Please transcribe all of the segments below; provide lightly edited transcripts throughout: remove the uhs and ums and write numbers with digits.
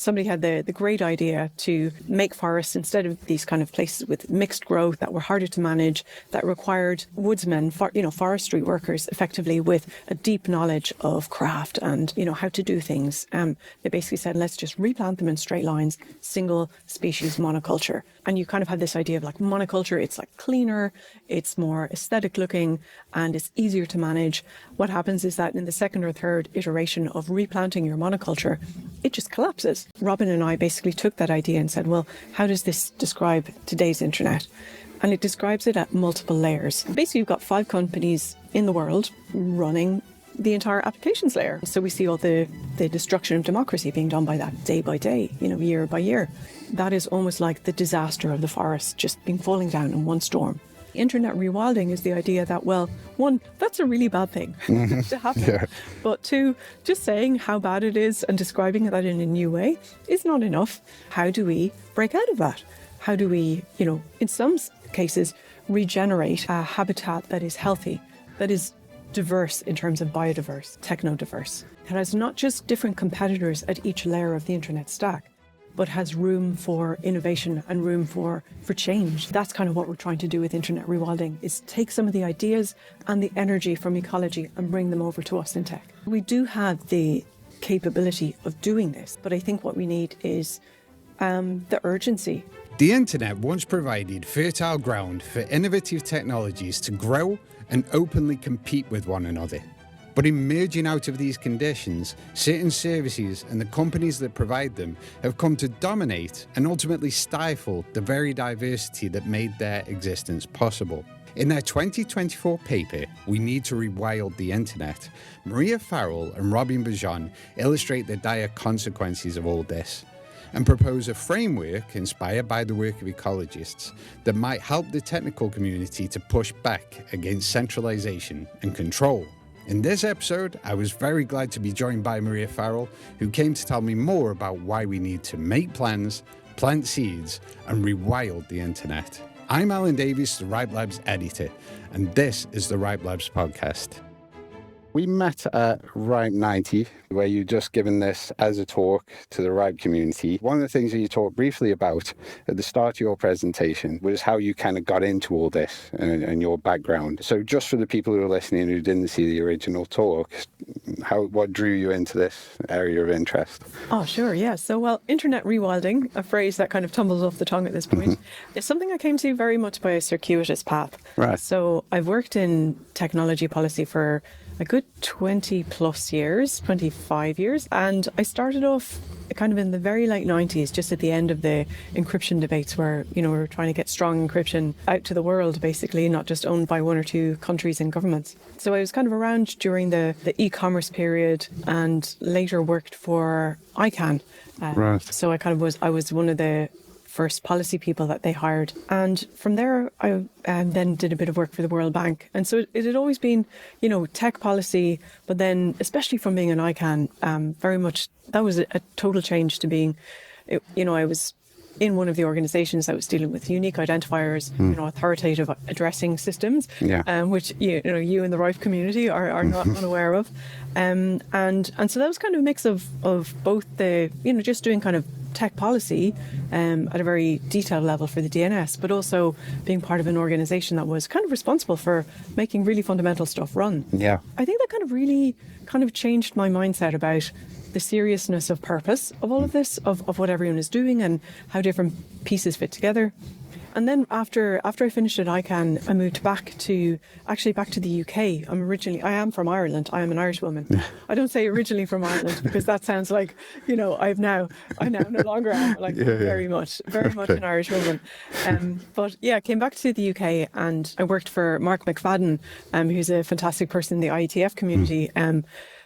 Somebody had the great idea to make forests, instead of these kind of places with mixed growth that were harder to manage, that required woodsmen, forestry workers, effectively with a deep knowledge of craft and, how to do things. They basically said, let's just replant them in straight lines, single species monoculture. And you kind of have this idea of like monoculture, it's like cleaner, it's more aesthetic looking, and it's easier to manage. What happens is that in the second or third iteration of replanting your monoculture, it just collapses. Robin and I basically took that idea and said, well, how does this describe today's internet? And it describes it at multiple layers. Basically, you've got 5 companies in the world running the entire applications layer. So we see all the destruction of democracy being done by that day by day, year by year. That is almost like the disaster of the forest just being falling down in one storm. Internet rewilding is the idea that, well, 1, that's a really bad thing to happen. Yeah. But 2, just saying how bad it is and describing that in a new way is not enough. How do we break out of that? How do we, in some cases, regenerate a habitat that is healthy, that is diverse in terms of biodiverse, techno-diverse? It has not just different competitors at each layer of the internet stack, but has room for innovation and room for change. That's kind of what we're trying to do with internet rewilding, is take some of the ideas and the energy from ecology and bring them over to us in tech. We do have the capability of doing this, but I think what we need is the urgency. The internet once provided fertile ground for innovative technologies to grow and openly compete with one another. But in merging out of these conditions, certain services and the companies that provide them have come to dominate and ultimately stifle the very diversity that made their existence possible. In their 2024 paper, We Need to Rewild the Internet, Maria Farrell and Robin Bajon illustrate the dire consequences of all this and propose a framework inspired by the work of ecologists that might help the technical community to push back against centralization and control. In this episode, I was very glad to be joined by Maria Farrell, who came to tell me more about why we need to make plans, plant seeds, and rewild the internet. I'm Alan Davies, the Ripe Labs editor, and this is the Ripe Labs podcast. We met at Ripe 90, where you'd just given this as a talk to the Ripe community. One of the things that you talked briefly about at the start of your presentation was how you kind of got into all this and your background. So just for the people who are listening who didn't see the original talk, what drew you into this area of interest? Oh, sure, yeah. So, internet rewilding, a phrase that kind of tumbles off the tongue at this point, is something I came to very much by a circuitous path. Right. So I've worked in technology policy for a good 20 plus years, 25 years. And I started off kind of in the very late 90s, just at the end of the encryption debates where, we were trying to get strong encryption out to the world, basically, not just owned by 1 or 2 countries and governments. So I was kind of around during the e-commerce period and later worked for ICANN. Right. So I was one of the first policy people that they hired. And from there, I then did a bit of work for the World Bank. And so it had always been, tech policy, but then especially from being an ICANN, very much, that was a total change to being, I was in one of the organizations that was dealing with unique identifiers, authoritative addressing systems, which, you in the Ripe community are not unaware of. And so that was kind of a mix of both the, just doing kind of tech policy at a very detailed level for the DNS, but also being part of an organization that was kind of responsible for making really fundamental stuff run. Yeah. I think that kind of really changed my mindset about the seriousness of purpose of all of this, of what everyone is doing and how different pieces fit together. And then after I finished at ICANN, I moved back to the UK. I am from Ireland. I am an Irish woman. I don't say originally from Ireland because that sounds like, I now no longer am very much an Irish woman. But yeah, I came back to the UK and I worked for Mark McFadden, who's a fantastic person in the IETF community,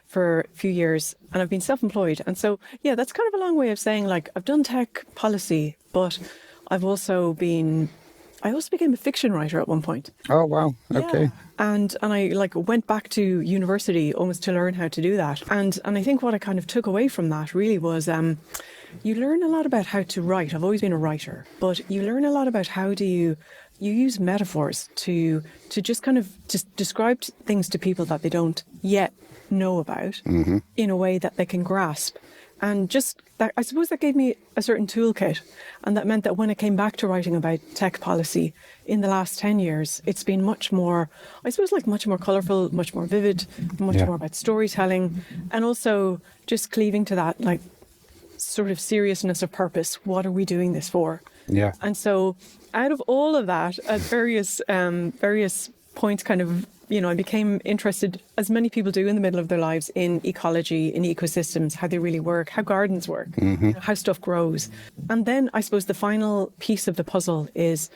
for a few years, and I've been self-employed. And so, yeah, that's kind of a long way of saying, I've done tech policy, but I also became a fiction writer at one point. Oh, wow. Okay. Yeah. And I went back to university almost to learn how to do that. And I think what I kind of took away from that really was you learn a lot about how to write. I've always been a writer, but you learn a lot about how do you use metaphors to just kind of just describe things to people that they don't yet know about in a way that they can grasp. And just that, I suppose that gave me a certain toolkit. And that meant that when it came back to writing about tech policy in the last 10 years, it's been much more, I suppose, like much more colourful, much more vivid, much more about storytelling, and also just cleaving to that, like, sort of seriousness of purpose. What are we doing this for? Yeah. And so out of all of that, at various points, kind of, you know, I became interested, as many people do in the middle of their lives, in ecology, in ecosystems, how they really work, how gardens work, you know, how stuff grows. And then I suppose the final piece of the puzzle is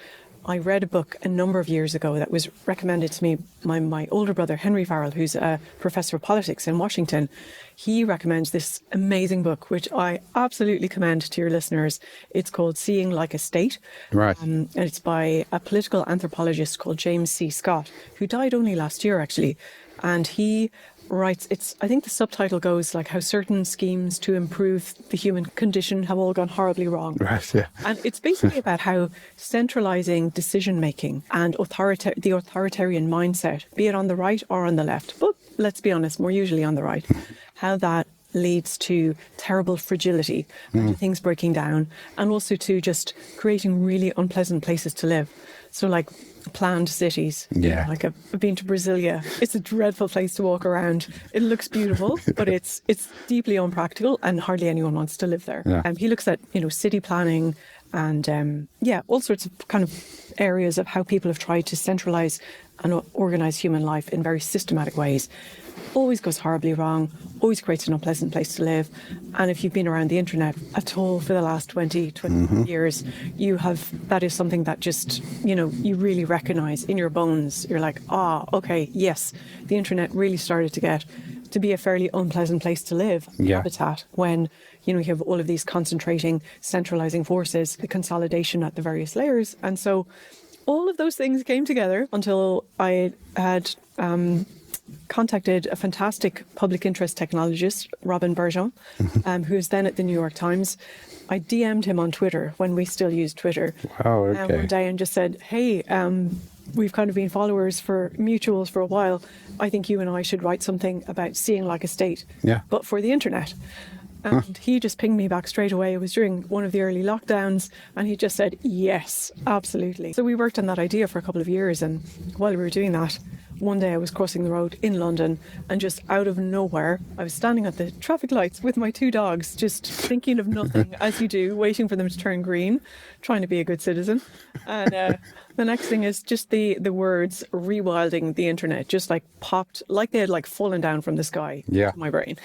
I read a book a number of years ago that was recommended to me by my older brother, Henry Farrell, who's a professor of politics in Washington. He recommends this amazing book, which I absolutely commend to your listeners. It's called Seeing Like a State. Right. And it's by a political anthropologist called James C. Scott, who died only last year, actually. And he writes, I think the subtitle goes like how certain schemes to improve the human condition have all gone horribly wrong. Right, yeah. And it's basically about how centralising decision-making and the authoritarian mindset, be it on the right or on the left, but let's be honest, more usually on the right, how that leads to terrible fragility, to things breaking down, and also to just creating really unpleasant places to live. So like planned cities. Yeah. Like I've been to Brasilia. It's a dreadful place to walk around. It looks beautiful, but it's deeply unpractical and hardly anyone wants to live there. Yeah. He looks at, you know, city planning and all sorts of kind of areas of how people have tried to centralise and organise human life in very systematic ways. Always goes horribly wrong, always creates an unpleasant place to live. And if you've been around the internet at all for the last 20 years, that is something that just, you know, you really recognise in your bones. You're like, okay, yes, the internet really started to get to be a fairly unpleasant place to live, habitat, when, you know, you have all of these concentrating, centralising forces, the consolidation at the various layers. And so all of those things came together until I had contacted a fantastic public interest technologist, Robin Bergeon, who is then at the New York Times. I DM'd him on Twitter when we still used Twitter. Wow, okay. One day and just said, hey, we've kind of been mutuals for a while. I think you and I should write something about seeing like a state, but for the internet. And he just pinged me back straight away. It was during one of the early lockdowns, and he just said, yes, absolutely. So we worked on that idea for a couple of years, and while we were doing that, one day I was crossing the road in London, and just out of nowhere, I was standing at the traffic lights with my two dogs, just thinking of nothing, as you do, waiting for them to turn green, trying to be a good citizen. And the next thing is just the words rewilding the internet just like popped, like they had like fallen down from the sky into my brain.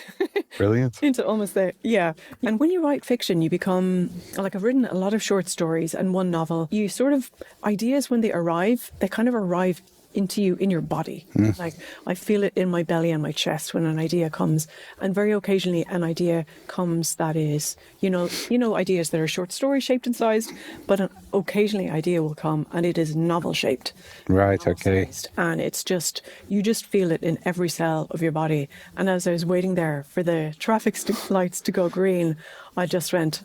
Brilliant. Into almost And when you write fiction, you become, like I've written a lot of short stories and one novel, you sort of, ideas when they arrive, they kind of arrive into you in your body. Like I feel it in my belly and my chest when an idea comes, and very occasionally an idea comes that is, you know ideas that are short story shaped and sized, but occasionally idea will come and it is novel shaped. Right, okay. And it's just, you just feel it in every cell of your body. And as I was waiting there for the traffic lights to go green, I just went,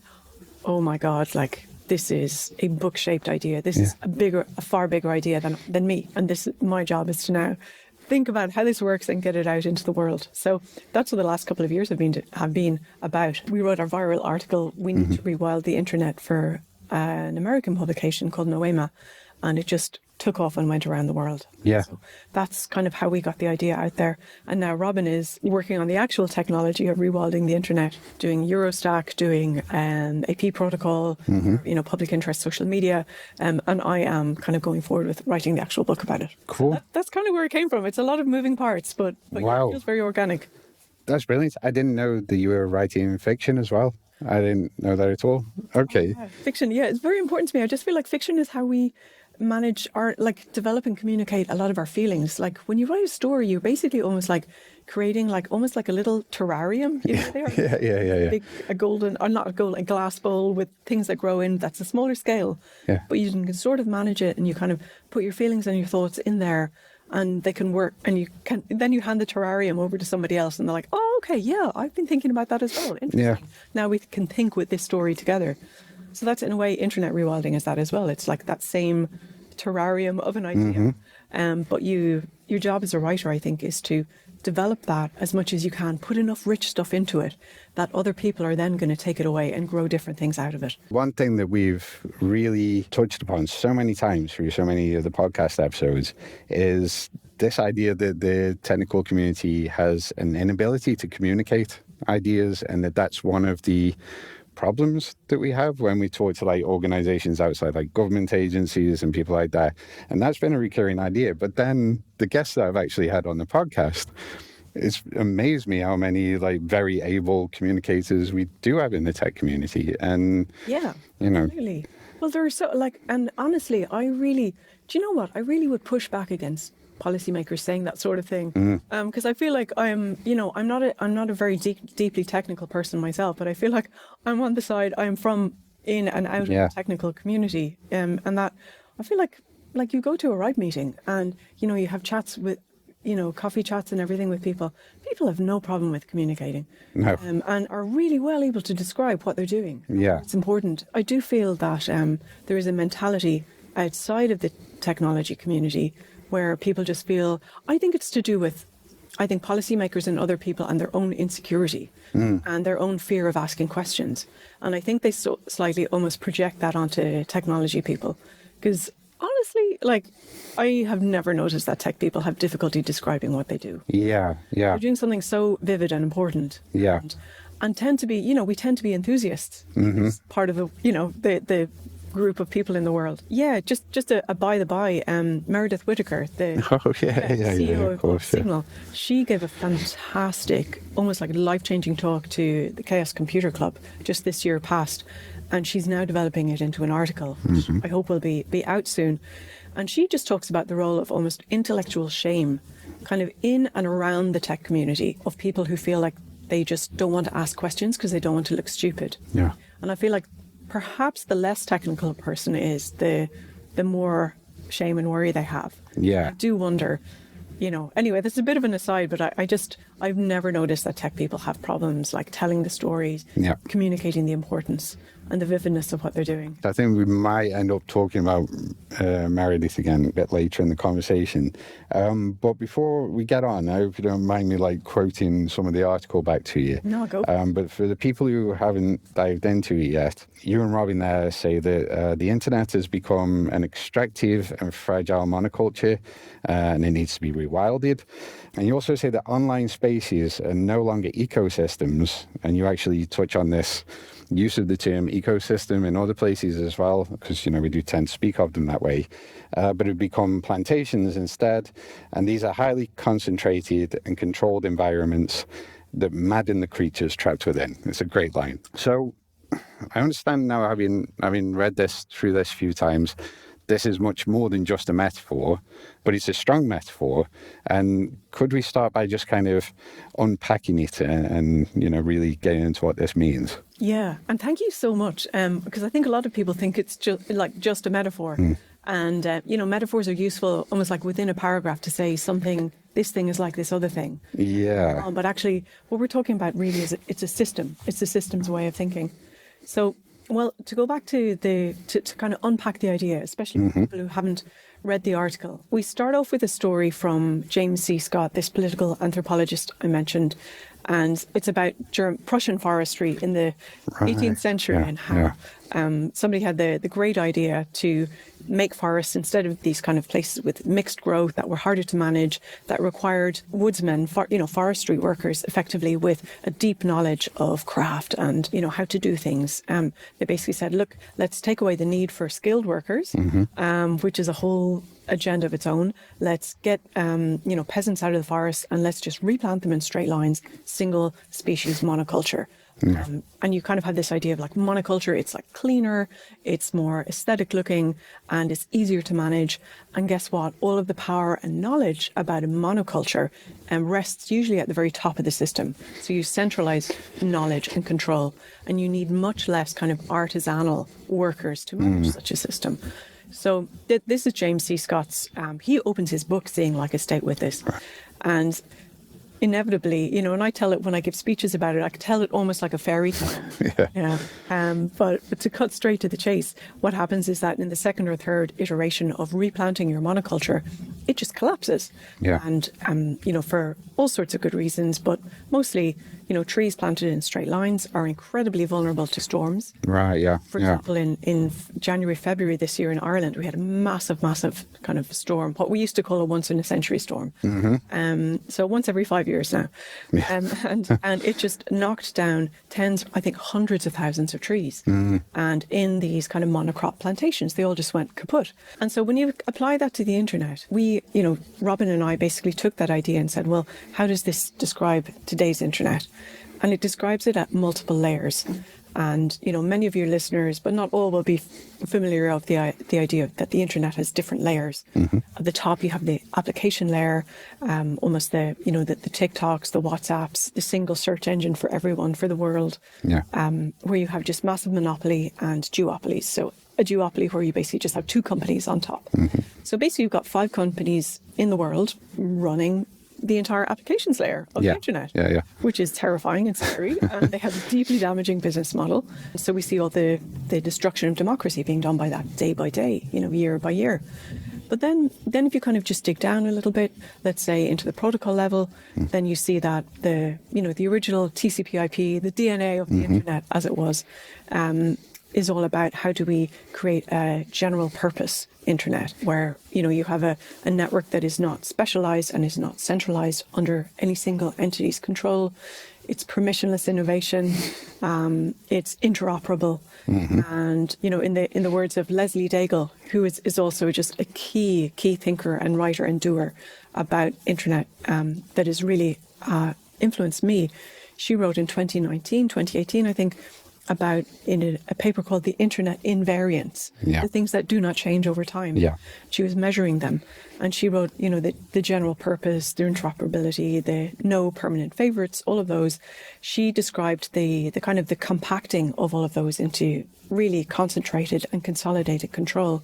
oh my God, like, this is a book-shaped idea. This is a far bigger idea than me. And my job is to now think about how this works and get it out into the world. So that's what the last couple of years have been about. We wrote our viral article, We Need to Rewild the Internet, for an American publication called Noema. And it just took off and went around the world. Yeah. So that's kind of how we got the idea out there. And now Robin is working on the actual technology of rewilding the internet, doing Eurostack, doing AP protocol, public interest social media. And I am kind of going forward with writing the actual book about it. Cool. So that's kind of where it came from. It's a lot of moving parts, but wow. It feels very organic. That's brilliant. I didn't know that you were writing fiction as well. I didn't know that at all. Okay. Oh, yeah. Fiction, it's very important to me. I just feel like fiction is how we manage develop and communicate a lot of our feelings. Like when you write a story, you're basically almost like creating almost like a little terrarium. A glass bowl with things that grow in. That's a smaller scale. Yeah. But you can sort of manage it, and you kind of put your feelings and your thoughts in there, and they can work. And then you hand the terrarium over to somebody else, and they're like, "Oh, okay, yeah, I've been thinking about that as well. Interesting. Yeah. Now we can think with this story together." So that's, in a way, internet rewilding is that as well. It's like that same terrarium of an idea. But your job as a writer, I think, is to develop that as much as you can, put enough rich stuff into it that other people are then going to take it away and grow different things out of it. One thing that we've really touched upon so many times through so many of the podcast episodes is this idea that the technical community has an inability to communicate ideas, and that's one of the problems that we have when we talk to like organizations outside like government agencies and people like that. And that's been a recurring idea. But then the guests that I've actually had on the podcast, it's amazed me how many like very able communicators we do have in the tech community. And yeah, you know, really. Well, there are so like, and honestly, do you know what? I really would push back against policymakers saying that sort of thing, because I feel like I'm not a very deeply technical person myself, but I feel like I'm on the side. I'm from in and out of the technical community, and that I feel like you go to a RIPE meeting and you have chats with coffee chats and everything with people. People have no problem with communicating, and are really well able to describe what they're doing. Yeah, it's important. I do feel that there is a mentality outside of the technology community where people just feel, I think it's to do with, policymakers and other people and their own insecurity and their own fear of asking questions. And I think they slightly almost project that onto technology people. Because honestly, I have never noticed that tech people have difficulty describing what they do. Yeah. They're doing something so vivid and important. Yeah. And tend to be, we tend to be enthusiasts. It's part of the group of people in the world. Yeah, just a by the by, Meredith Whittaker, the CEO of Signal, she gave a fantastic, almost like a life-changing talk to the Chaos Computer Club just this year past, and she's now developing it into an article, which I hope will be out soon. And she just talks about the role of almost intellectual shame, kind of in and around the tech community, of people who feel like they just don't want to ask questions because they don't want to look stupid. Yeah. And I feel like perhaps the less technical a person is, the more shame and worry they have. Yeah. I do wonder, anyway, this is a bit of an aside, but I've never noticed that tech people have problems like telling the stories, communicating the importance and the vividness of what they're doing. I think we might end up talking about Meredith again a bit later in the conversation. But before we get on, I hope you don't mind me quoting some of the article back to you. No, go. But for the people who haven't dived into it yet, you and Robin there say that the internet has become an extractive and fragile monoculture, and it needs to be rewilded. And you also say that online spaces are no longer ecosystems, and you actually touch on this use of the term ecosystem in other places as well, because we do tend to speak of them that way, but it become plantations instead, and these are highly concentrated and controlled environments that madden the creatures trapped within. It's a great line. So I understand now, having read this through this a few times, this is much more than just a metaphor, but it's a strong metaphor. And could we start by just kind of unpacking it and really getting into what this means? Yeah, and thank you so much, because I think a lot of people think it's just a metaphor. And, metaphors are useful almost like within a paragraph to say something, this thing is like this other thing. Yeah. But actually, what we're talking about really is it's a system. It's a system's way of thinking. So, well, to go back to to kind of unpack the idea, especially for people who haven't read the article, we start off with a story from James C. Scott, this political anthropologist I mentioned, and it's about Prussian forestry in the 18th century and how somebody had the great idea to make forests, instead of these kind of places with mixed growth that were harder to manage, that required woodsmen, forestry workers, effectively with a deep knowledge of craft and, how to do things. They basically said, look, let's take away the need for skilled workers, which is a whole agenda of its own. Let's get, peasants out of the forest and let's just replant them in straight lines, single species monoculture. And you kind of have this idea of monoculture, it's cleaner, it's more aesthetic looking, and it's easier to manage. And guess what? All of the power and knowledge about a monoculture rests usually at the very top of the system. So you centralize knowledge and control, and you need much less kind of artisanal workers to manage such a system. So this is James C. Scott's, he opens his book saying stay with this. And inevitably, and I tell it when I give speeches about it, I can tell it almost like a fairy tale. But to cut straight to the chase, what happens is that in the second or third iteration of replanting your monoculture, it just collapses. Yeah. And, for all sorts of good reasons, but mostly, trees planted in straight lines are incredibly vulnerable to storms. Right, yeah. For example, in January, February this year in Ireland, we had a massive kind of storm, what we used to call a once in a century storm. So once every 5 years now. And it just knocked down tens, I think hundreds of thousands of trees. And in these kind of monocrop plantations, they all just went kaput. And so when you apply that to the internet, we, Robin and I basically took that idea and said, well, how does this describe today's internet? And it describes it at multiple layers. And, many of your listeners, but not all, will be familiar of the idea that the internet has different layers. At the top, you have the application layer, almost the TikToks, the WhatsApps, the single search engine for everyone, for the world, where you have just massive monopoly and duopolies. So a duopoly where you basically just have two companies on top. So basically, you've got 5 companies in the world running the entire applications layer of the internet, which is terrifying and scary. And they have a deeply damaging business model. So we see all the destruction of democracy being done by that day by day, year by year. But then if you kind of just dig down a little bit, let's say into the protocol level, then you see that the original TCP/IP, the DNA of the internet as it was, is all about how do we create a general purpose internet where, you have a network that is not specialized and is not centralized under any single entity's control. It's permissionless innovation. It's interoperable. And, in the words of Leslie Daigle, who is also just a key thinker and writer and doer about internet, that has really influenced me. She wrote in 2018, I think, about in a paper called The Internet Invariants, the things that do not change over time. She was measuring them. And she wrote, the general purpose, the interoperability, the no permanent favorites, all of those. She described the kind of the compacting of all of those into really concentrated and consolidated control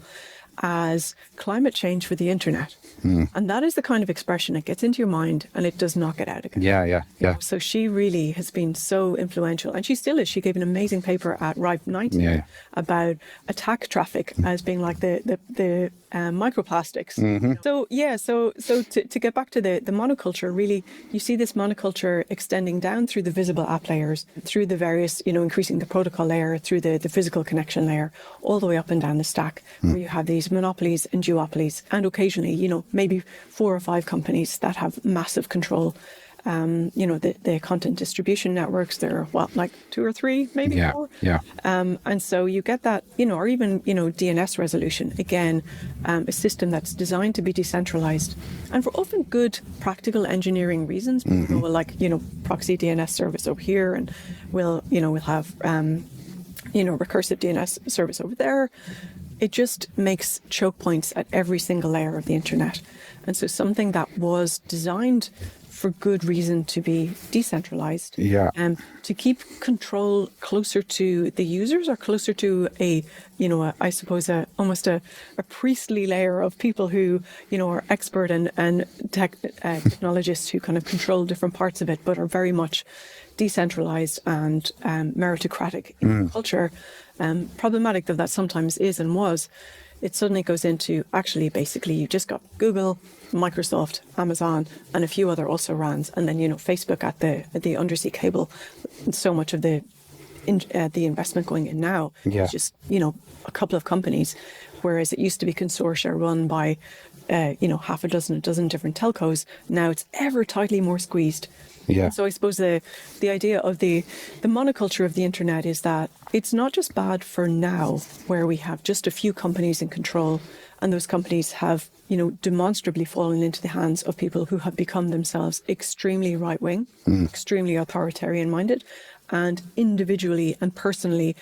as climate change for the internet. And that is the kind of expression that gets into your mind and it does not get out again. So she really has been so influential, and she still is. She gave an amazing paper at RIPE 90 about attack traffic as being like the microplastics. So to get back to the monoculture, really, you see this monoculture extending down through the visible app layers, through the various, increasing the protocol layer, through the physical connection layer, all the way up and down the stack, where you have these monopolies and duopolies, and occasionally, maybe 4 or 5 companies that have massive control. The content distribution networks, there are like 2 or 3, maybe 4. And so you get that, or even, DNS resolution, again, a system that's designed to be decentralized and for often good practical engineering reasons. People will proxy DNS service over here, and we'll have, recursive DNS service over there. It just makes choke points at every single layer of the internet. And so something that was designed for good reason to be decentralized, to keep control closer to the users, or closer to I suppose almost a priestly layer of people who, are expert and technologists who kind of control different parts of it, but are very much decentralized and meritocratic in culture. Problematic though that sometimes is and was, it suddenly goes into actually basically you've just got Google, Microsoft, Amazon, and a few other also rans, and then Facebook at the undersea cable. And so much of the investment going in now is just a couple of companies, whereas it used to be consortia run by half a dozen different telcos. Now it's ever tightly more squeezed. So I suppose the idea of the monoculture of the internet is that it's not just bad for now, where we have just a few companies in control, and those companies have, demonstrably fallen into the hands of people who have become themselves extremely right-wing, extremely authoritarian-minded, and individually and personally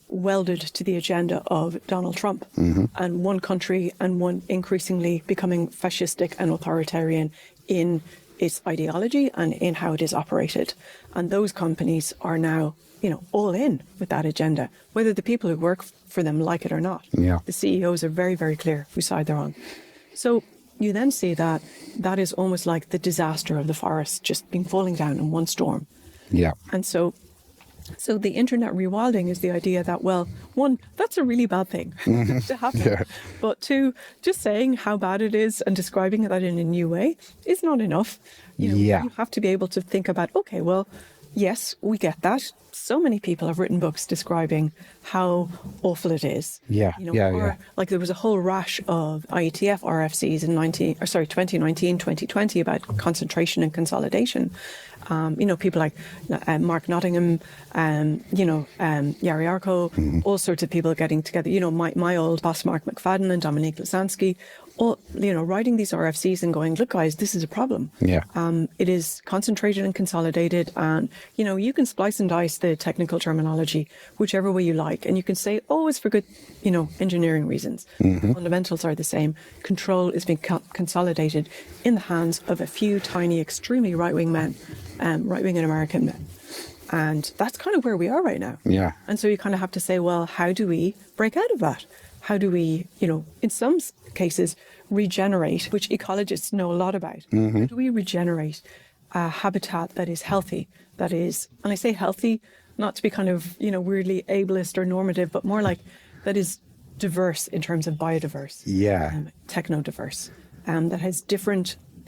welded to the agenda of Donald Trump, and one country and one increasingly becoming fascistic and authoritarian in its ideology and in how it is operated. And those companies are now, all in with that agenda, whether the people who work for them like it or not. The CEOs are very, very clear whose side they're on. So you then see that is almost like the disaster of the forest just being falling down in one storm. And so So the internet rewilding is the idea that, well, one, that's a really bad thing to happen. Yeah. But two, just saying how bad it is and describing that in a new way is not enough. You have to be able to think about, okay, well, yes, we get that. So many people have written books describing how awful it is. Like there was a whole rash of IETF RFCs in 2019, 2020 about concentration and consolidation. People like Mark Nottingham, Yari Arko, all sorts of people getting together. My old boss, Mark McFadden and Dominique Lasansky, all, writing these RFCs and going, look, guys, this is a problem. Yeah. It is concentrated and consolidated. And, you can splice and dice the technical terminology whichever way you like. And you can say, oh, it's for good, engineering reasons. The fundamentals are the same. Control is being consolidated in the hands of a few tiny, extremely right-wing men, right-wing and American men. And that's kind of where we are right now. Yeah. And so you kind of have to say, well, how do we break out of that? How do we, in some cases, regenerate, which ecologists know a lot about. How do we regenerate a habitat that is healthy, that is, and I say healthy, not to be kind of, weirdly ableist or normative, but more like that is diverse in terms of biodiverse, techno-diverse, that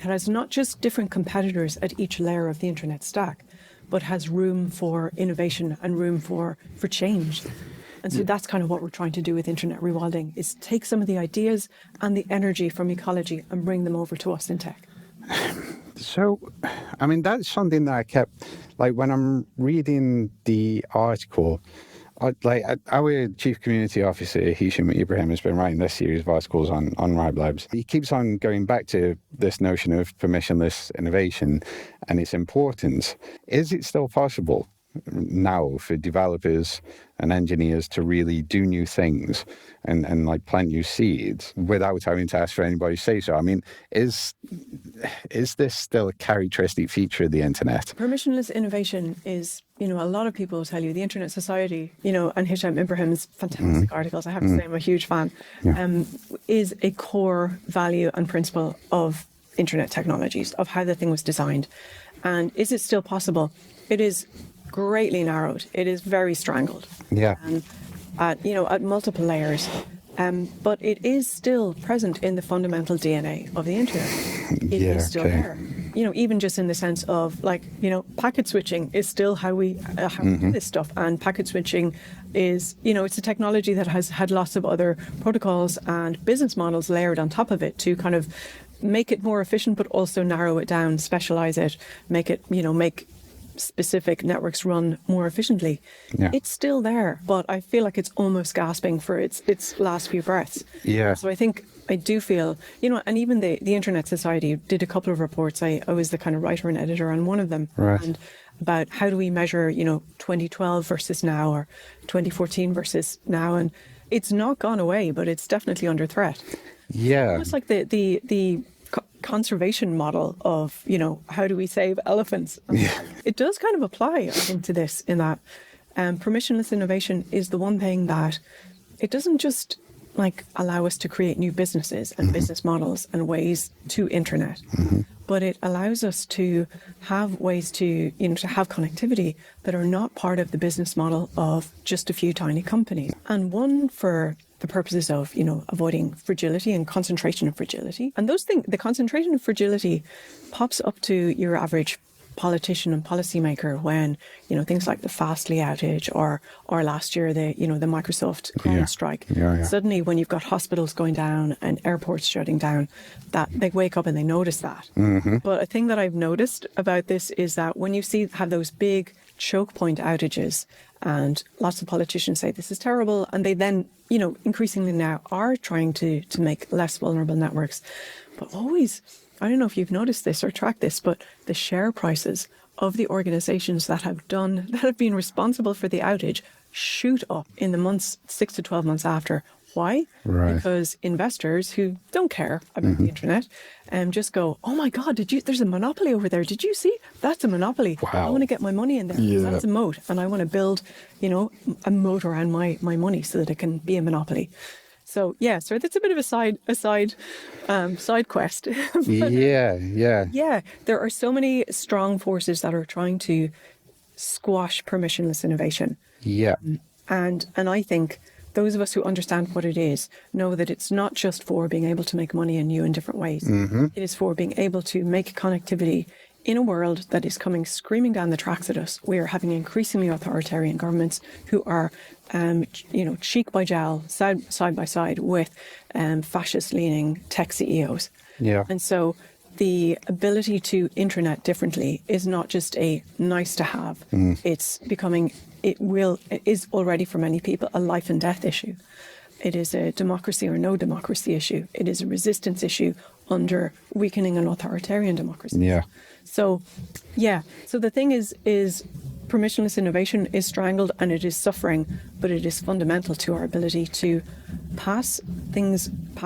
has not just different competitors at each layer of the internet stack, but has room for innovation and room for change. And so that's kind of what we're trying to do with internet rewilding, is take some of the ideas and the energy from ecology and bring them over to us in tech. So, that's something that I kept, when I'm reading the article, our chief community officer, Hisham Ibrahim, has been writing this series of articles on Ripe Labs. He keeps on going back to this notion of permissionless innovation and its importance. Is it still possible now for developers and engineers to really do new things and plant new seeds without having to ask for anybody's say so? Is this still a characteristic feature of the internet? Permissionless innovation is, a lot of people will tell you, the Internet Society, and Hisham Ibrahim's fantastic articles, I have to say I'm a huge fan, is a core value and principle of internet technologies, of how the thing was designed. And is it still possible? It is greatly narrowed. It is very strangled. Yeah. At multiple layers. But it is still present in the fundamental DNA of the internet. It is still there. Even just in the sense of packet switching is still how we do this stuff. And packet switching is, it's a technology that has had lots of other protocols and business models layered on top of it to kind of make it more efficient, but also narrow it down, specialize it, make it, make specific networks run more efficiently. It's still there, but I feel like it's almost gasping for its last few breaths. So I do feel, and even the Internet Society did a couple of reports. I was the kind of writer and editor on one of them, and about how do we measure 2012 versus now, or 2014 versus now, and it's not gone away, but it's definitely under threat. It's like the conservation model of, how do we save elephants? It does kind of apply, I think, to this, in that permissionless innovation is the one thing that it doesn't just allow us to create new businesses and business models and ways to internet, but it allows us to have ways to, to have connectivity that are not part of the business model of just a few tiny companies. And one for the purposes of, avoiding fragility and concentration of fragility. And those things, the concentration of fragility pops up to your average politician and policymaker when, things like the Fastly outage or last year, the Microsoft client strike. Suddenly, when you've got hospitals going down and airports shutting down, that they wake up and they notice that. But a thing that I've noticed about this is that when you have those big choke point outages, and lots of politicians say this is terrible, and they then, increasingly now are trying to make less vulnerable networks. But always, I don't know if you've noticed this or tracked this, but the share prices of the organizations that have been responsible for the outage shoot up in the months 6 to 12 months after. Why? Because investors who don't care about the internet just go, oh my God, there's a monopoly over there. Did you see? That's a monopoly. Wow. I want to get my money in there. That's a moat. And I want to build, a moat around my money so that it can be a monopoly. So so that's a bit of a side quest. Yeah. There are so many strong forces that are trying to squash permissionless innovation. Yeah. And I think those of us who understand what it is know that it's not just for being able to make money in new and different ways. It is for being able to make connectivity in a world that is coming screaming down the tracks at us. We are having increasingly authoritarian governments who are, cheek by jowl, side by side with fascist-leaning tech CEOs. Yeah. And so the ability to intranet differently is not just a nice to have. It's becoming, it is already for many people a life and death issue. It is a democracy or no democracy issue. It is a resistance issue under weakening an authoritarian democracy. Yeah. So, so the thing is permissionless innovation is strangled and it is suffering, but it is fundamental to our ability to pass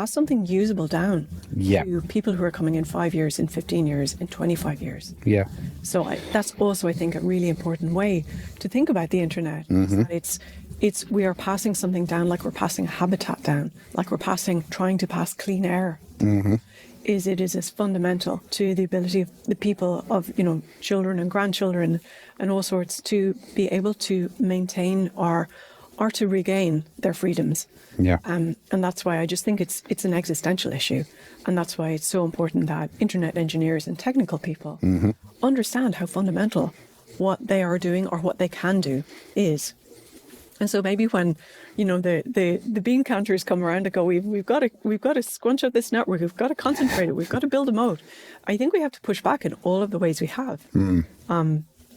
something usable down to people who are coming in 5 years, in 15 years, in 25 years. Yeah. So that's also, I think, a really important way to think about the internet. Is that we are passing something down like we're passing a habitat down, like we're trying to pass clean air. It is as fundamental to the ability of the people of, children and grandchildren and all sorts to be able to maintain or to regain their freedoms. Yeah. And that's why I just think it's an existential issue. And that's why it's so important that internet engineers and technical people understand how fundamental what they are doing or what they can do is. And so maybe when, the bean counters come around and go, we've got to scrunch up this network, we've got to concentrate it, we've got to build a moat. I think we have to push back in all of the ways we have.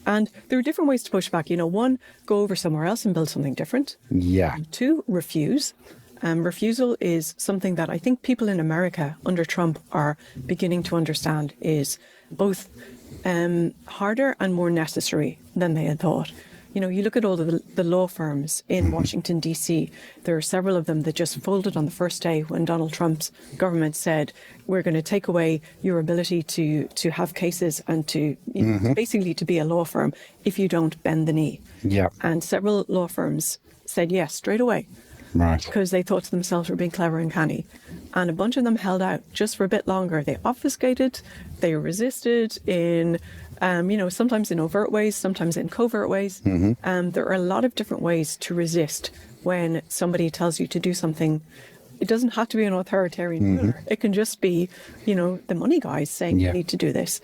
And there are different ways to push back. One, go over somewhere else and build something different. Yeah. Two, refuse. Refusal is something that I think people in America under Trump are beginning to understand is both harder and more necessary than they had thought. You look at all the law firms in Washington, D.C. There are several of them that just folded on the first day when Donald Trump's government said, we're going to take away your ability to have cases and to basically to be a law firm if you don't bend the knee. Yeah. And several law firms said yes straight away. Right. Because they thought to themselves we're being clever and canny. And a bunch of them held out just for a bit longer. They obfuscated, they resisted in sometimes in overt ways, sometimes in covert ways. There are a lot of different ways to resist when somebody tells you to do something. It doesn't have to be an authoritarian ruler. It can just be, the money guys saying you need to do this.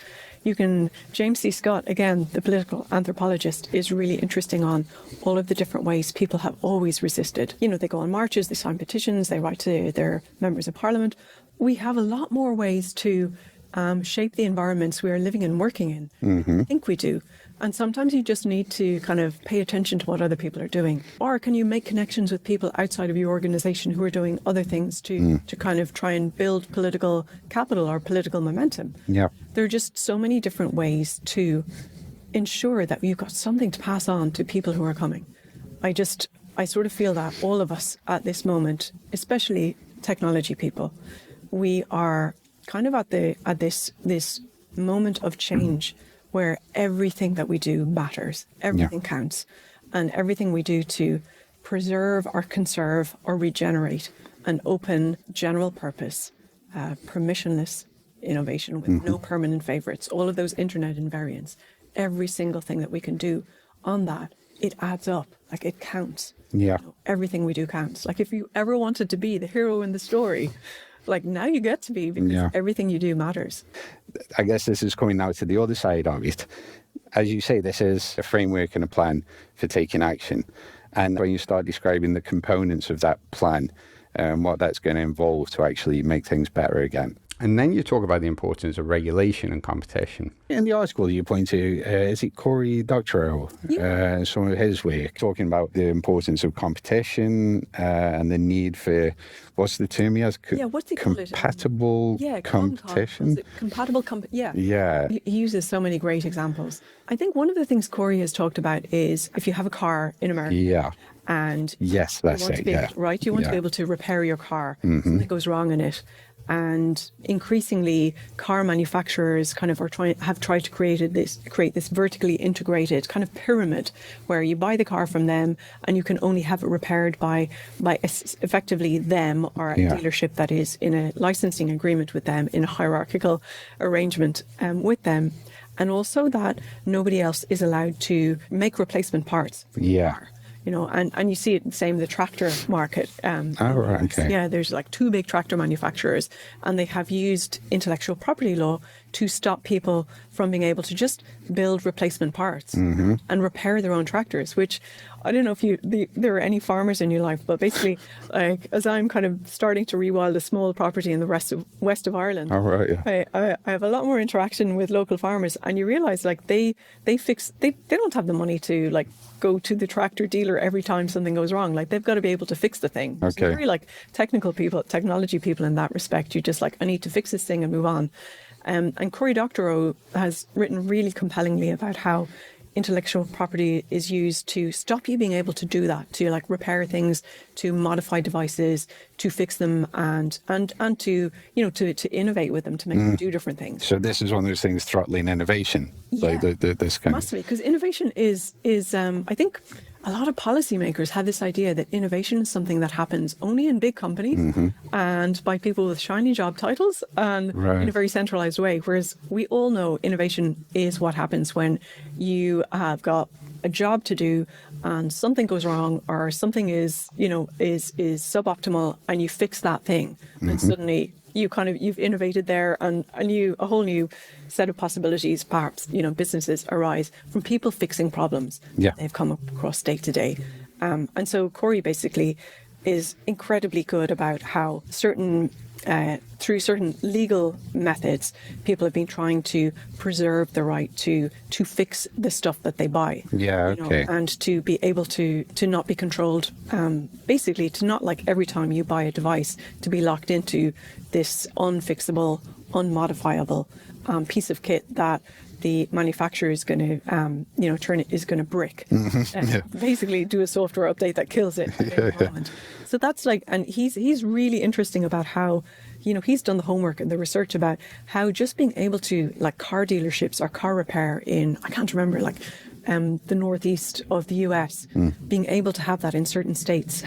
James C. Scott, again, the political anthropologist, is really interesting on all of the different ways people have always resisted. They go on marches, they sign petitions, they write to their members of parliament. We have a lot more ways to shape the environments we are living and working in. I think we do. And sometimes you just need to kind of pay attention to what other people are doing. Or can you make connections with people outside of your organization who are doing other things to kind of try and build political capital or political momentum? Yeah. There are just so many different ways to ensure that you've got something to pass on to people who are coming. I sort of feel that all of us at this moment, especially technology people, we are kind of at this moment of change where everything that we do matters, everything counts, and everything we do to preserve or conserve or regenerate an open general purpose, permissionless innovation with no permanent favorites, all of those internet invariants, every single thing that we can do on that, it adds up, like it counts. Yeah. Everything we do counts. Like if you ever wanted to be the hero in the story, like now you get to be because everything you do matters. I guess this is coming now to the other side of it. As you say, this is a framework and a plan for taking action. And when you start describing the components of that plan and what that's going to involve to actually make things better again. And then you talk about the importance of regulation and competition. In the article you point to, is it Cory Doctorow, some of his work, talking about the importance of competition and the need for, what's the term he has? Compatible competition? Compatible competition, yeah. He uses so many great examples. I think one of the things Cory has talked about is if you have a car in America and you want to be able to repair your car, something goes wrong in it. And increasingly, car manufacturers kind of have tried to create this vertically integrated kind of pyramid where you buy the car from them and you can only have it repaired by effectively them or a dealership that is in a licensing agreement with them, in a hierarchical arrangement with them. and also that nobody else is allowed to make replacement parts. Yeah. You know, and you see it the same in the tractor market. Oh, right, okay. Yeah, there's like 2 big tractor manufacturers, and they have used intellectual property law to stop people from being able to just build replacement parts and repair their own tractors, which I don't know if there are any farmers in your life, but basically, like, as I'm kind of starting to rewild a small property in the west of Ireland, Oh, right, yeah. I have a lot more interaction with local farmers, and you realise like they don't have the money to like go to the tractor dealer every time something goes wrong. Like, they've got to be able to fix the thing. Okay. So very like technology people in that respect. You just like, I need to fix this thing and move on. And Cory Doctorow has written really compellingly about how intellectual property is used to stop you being able to do that, to like repair things, to modify devices, to fix them, and to, you know, to innovate with them, to make them do different things. So this is one of those things throttling innovation. Yeah, Like this kind massively, because innovation is I think a lot of policymakers have this idea that innovation is something that happens only in big companies and by people with shiny job titles and in a very centralized way. Whereas we all know innovation is what happens when you have got a job to do and something goes wrong, or something is suboptimal, and you fix that thing, and suddenly you've innovated there, and a whole new set of possibilities, perhaps, you know, businesses arise from people fixing problems they've come across day to day. And so Cory basically is incredibly good about how through certain legal methods, people have been trying to preserve the right to fix the stuff that they buy. Yeah, okay. You know, and to be able to not be controlled, basically to not, like, every time you buy a device, to be locked into this unfixable, unmodifiable piece of kit that the manufacturer is going to, is going to brick. Basically do a software update that kills it. So that's like, and he's really interesting about how, you know, he's done the homework and the research about how just being able to, like, car dealerships or car repair in, I can't remember, like, the northeast of the US, being able to have that in certain states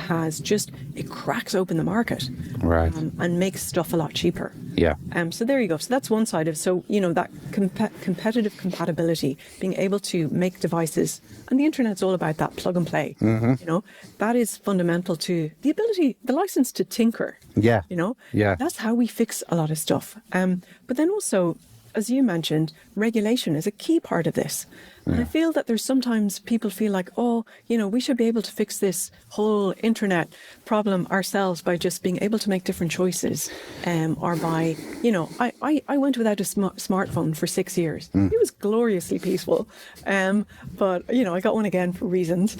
it cracks open the market, and makes stuff a lot cheaper. Yeah. So there you go. So that's one side of, so, you know, that competitive compatibility, being able to make devices, and the internet's all about that plug and play. You know, that is fundamental to the ability, the license to tinker. Yeah. You know, yeah. That's how we fix a lot of stuff. But then also, as you mentioned, regulation is a key part of this. And I feel that there's sometimes people feel like, oh, you know, we should be able to fix this whole internet problem ourselves by just being able to make different choices. Or by, you know, I went without a smartphone for 6 years. It was gloriously peaceful. But, you know, I got one again for reasons.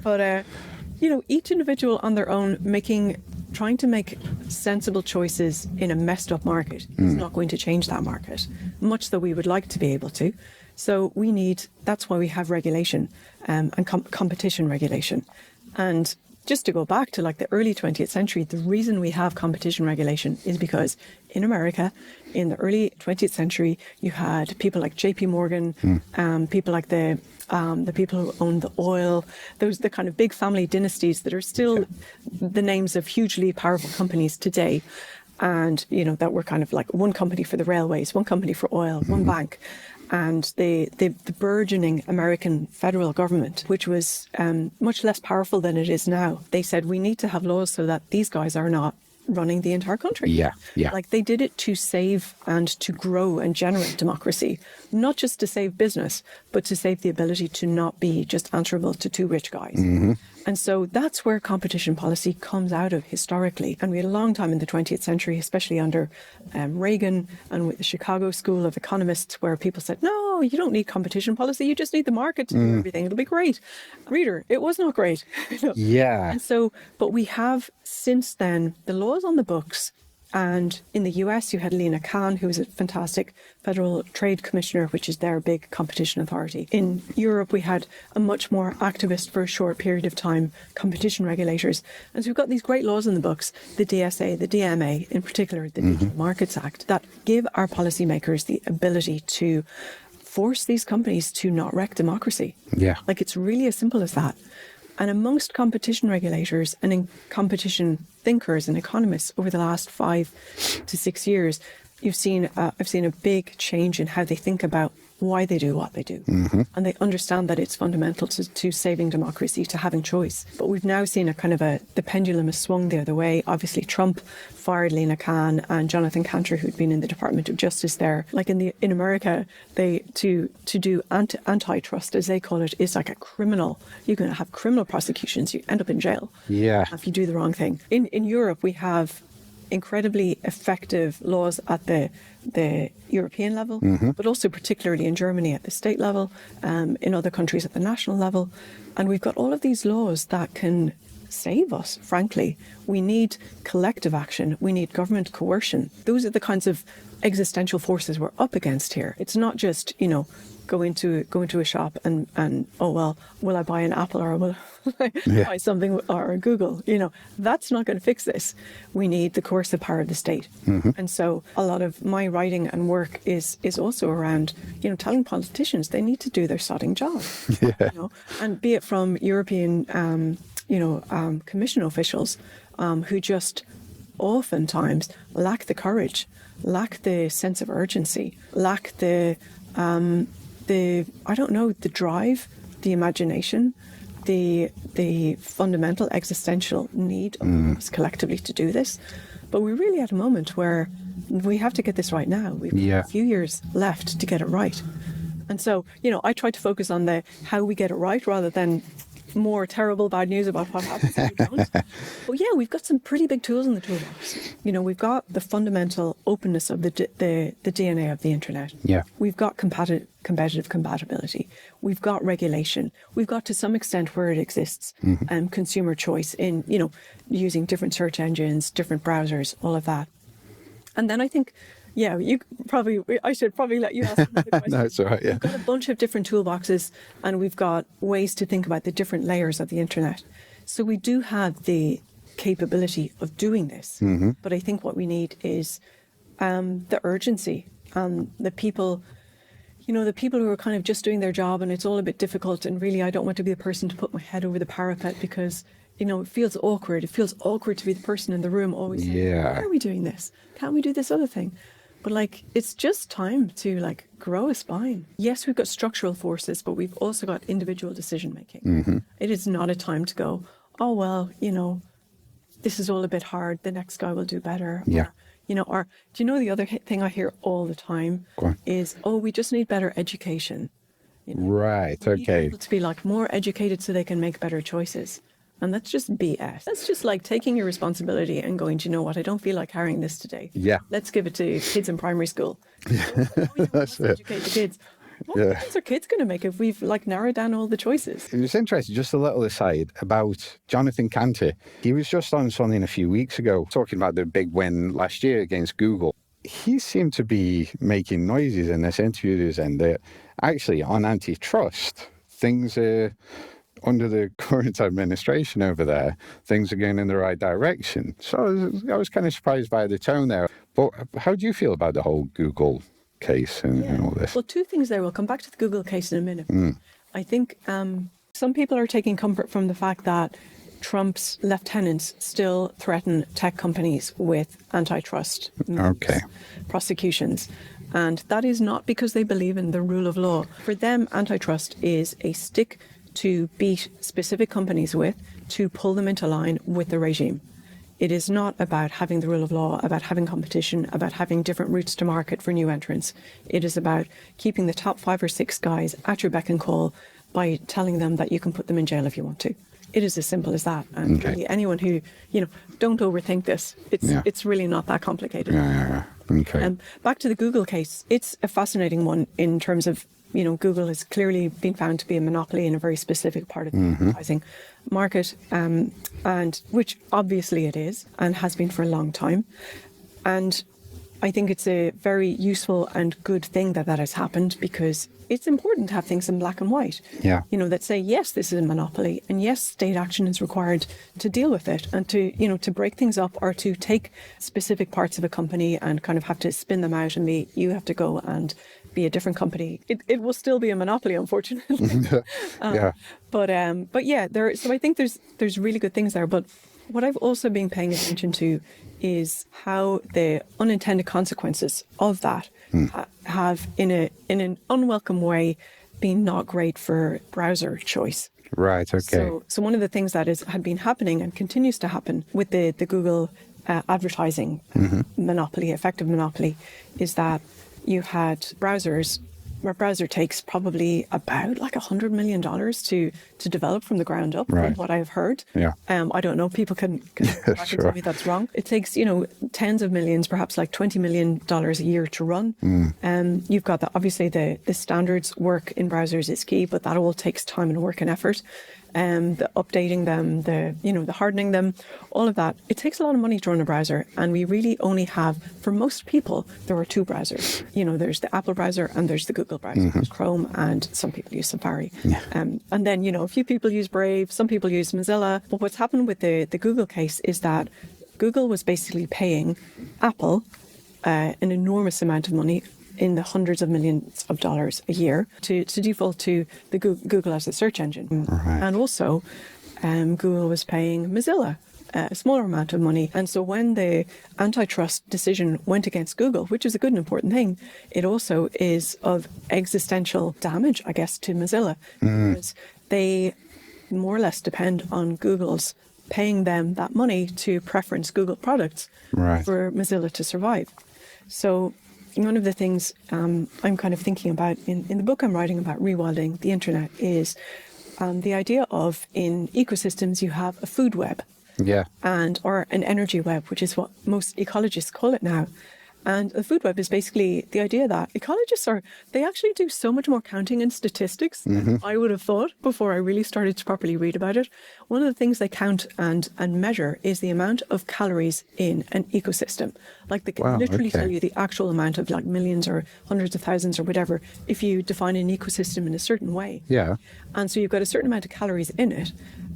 But, you know, each individual on their own trying to make sensible choices in a messed up market is not going to change that market, much though we would like to be able to. So that's why we have regulation, and competition regulation. And just to go back to, like, the early 20th century, the reason we have competition regulation is because in America, in the early 20th century, you had people like J.P. Morgan, people like the people who owned the oil, the kind of big family dynasties that are still the names of hugely powerful companies today. And, you know, that were kind of like one company for the railways, one company for oil, one bank. And the burgeoning American federal government, which was much less powerful than it is now, they said, we need to have laws so that these guys are not running the entire country. Yeah. Like, they did it to save and to grow and generate democracy, not just to save business, but to save the ability to not be just answerable to two rich guys. And so that's where competition policy comes out of historically. And we had a long time in the 20th century, especially under Reagan and with the Chicago School of Economists, where people said, no, you don't need competition policy. You just need the market to do everything. It'll be great. Reader, it was not great. Yeah. And so, but we have since then the laws on the books. And in the US, you had Lena Khan, who was a fantastic federal trade commissioner, which is their big competition authority. In Europe, we had a much more activist, for a short period of time, competition regulators. And so we've got these great laws in the books, the DSA, the DMA, in particular, the Digital Markets Act, that give our policymakers the ability to force these companies to not wreck democracy. Yeah. Like, it's really as simple as that. And amongst competition regulators and in competition thinkers and economists over the last 5 to 6 years, I've seen a big change in how they think about why they do what they do. And they understand that it's fundamental to saving democracy, to having choice. But we've now seen the pendulum has swung the other way. Obviously, Trump fired Lena Khan and Jonathan Cantor, who'd been in the Department of Justice there. Like in America, to do antitrust, as they call it, is like a criminal. You're going to have criminal prosecutions. You end up in jail if you do the wrong thing. In Europe, we have incredibly effective laws at the European level, but also particularly in Germany at the state level, in other countries at the national level. And we've got all of these laws that can save us, frankly. We need collective action. We need government coercion. Those are the kinds of existential forces we're up against here. It's not just, go into a shop and oh, well, will I buy an Apple or will I buy something or a Google? That's not going to fix this. We need the coercive power of the state. And so a lot of my writing and work is also around, telling politicians they need to do their sodding job. And be it from European, Commission officials who just oftentimes lack the courage, lack the sense of urgency, lack the drive, the imagination, the fundamental existential need of us collectively to do this. But we're really at a moment where we have to get this right now. We've got a few years left to get it right. And so, I try to focus on how we get it right rather than more terrible bad news about what happens if we don't. But we've got some pretty big tools in the toolbox. We've got the fundamental openness of the DNA of the internet. We've got competitive compatibility. We've got regulation. We've got, to some extent, where it exists, consumer choice in, using different search engines, different browsers, all of that. And then I think, I should probably let you ask another question. No, it's all right, We've got a bunch of different toolboxes and we've got ways to think about the different layers of the internet. So we do have the capability of doing this. But I think what we need is the urgency and the people, the people who are kind of just doing their job and it's all a bit difficult and really I don't want to be the person to put my head over the parapet because it feels awkward. It feels awkward to be the person in the room always saying, why are we doing this? Can't we do this other thing? But it's just time to grow a spine. Yes, we've got structural forces, but we've also got individual decision making. It is not a time to go, oh, well, this is all a bit hard. The next guy will do better. Or do you know the other thing I hear all the time is, oh, we just need better education. Right. We need people to be more educated so they can make better choices. And that's just BS. That's just taking your responsibility and going, do you know what? I don't feel like carrying this today. Let's give it to kids in primary school. Let's educate the kids. What difference are kids going to make if we've narrowed down all the choices? It was interesting, just a little aside about Jonathan Cantor. He was just on something a few weeks ago talking about the big win last year against Google. He seemed to be making noises in this interview and that actually on antitrust, things are... under the current administration over there, things are going in the right direction. So I was kind of surprised by the tone there. But how do you feel about the whole Google case and all this? Well, two things there. We'll come back to the Google case in a minute. I think some people are taking comfort from the fact that Trump's lieutenants still threaten tech companies with antitrust prosecutions. And that is not because they believe in the rule of law. For them, antitrust is a stick to beat specific companies with, to pull them into line with the regime. It is not about having the rule of law, about having competition, about having different routes to market for new entrants. It is about keeping the top 5 or 6 guys at your beck and call by telling them that you can put them in jail if you want to. It is as simple as that. And really anyone who, don't overthink this. It's really not that complicated. Back to the Google case. It's a fascinating one in terms of Google has clearly been found to be a monopoly in a very specific part of the advertising market, and which obviously it is and has been for a long time. And I think it's a very useful and good thing that has happened because it's important to have things in black and white. That say, yes, this is a monopoly and yes, state action is required to deal with it and to break things up or to take specific parts of a company and kind of have to spin them out and you have to go and be a different company. It will still be a monopoly, unfortunately. So I think there's really good things there. But what I've also been paying attention to is how the unintended consequences of that have, in an unwelcome way, been not great for browser choice. Right. Okay. So one of the things that had been happening and continues to happen with the Google advertising monopoly, effective monopoly, is that you had browsers. Our browser takes probably about like $100 million to develop from the ground up, from what I've heard. Yeah. I don't know. People can tell me that's wrong. It takes, tens of millions, perhaps like $20 million a year to run. You've got obviously the standards work in browsers is key, but that all takes time and work and effort. The updating them, the hardening them, all of that. It takes a lot of money to run a browser, and we really only have, for most people, there are two browsers. There's the Apple browser and there's the Google browser. There's Chrome, and some people use Safari. And then, a few people use Brave, some people use Mozilla. But what's happened with the Google case is that Google was basically paying Apple an enormous amount of money, in the hundreds of millions of dollars a year, to default to the Google as a search engine. And also, Google was paying Mozilla a smaller amount of money. And so when the antitrust decision went against Google, which is a good and important thing, it also is of existential damage, I guess, to Mozilla, because they more or less depend on Google's paying them that money to preference Google products for Mozilla to survive. So one of the things I'm kind of thinking about in the book I'm writing about rewilding the internet is the idea of, in ecosystems, you have a food web. Or an energy web, which is what most ecologists call it now. And the food web is basically the idea that ecologists they actually do so much more counting and statistics than I would have thought before I really started to properly read about it. One of the things they count and measure is the amount of calories in an ecosystem. Like they can literally tell you the actual amount of, like, millions or hundreds of thousands or whatever, if you define an ecosystem in a certain way. And so you've got a certain amount of calories in it,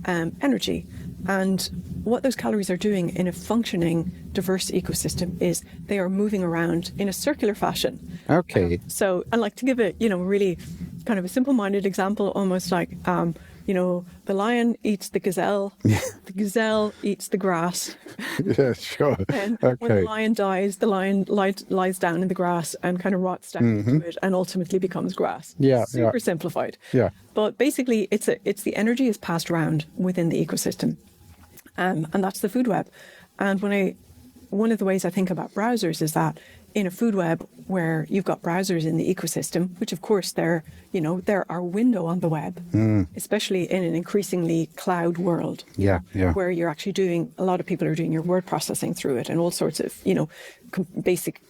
energy. And what those calories are doing in a functioning, diverse ecosystem is they are moving around in a circular fashion. So, and like, to give it, really kind of a simple-minded example, almost like, the lion eats the gazelle, the gazelle eats the grass. And when the lion dies, the lion lies down in the grass and kind of rots down into it and ultimately becomes grass. Super simplified. But basically, it's the energy is passed around within the ecosystem. And that's the food web. And one of the ways I think about browsers is that in a food web where you've got browsers in the ecosystem, which of course they're our window on the web, especially in an increasingly cloud world, where you're actually a lot of people are doing your word processing through it and all sorts of, basic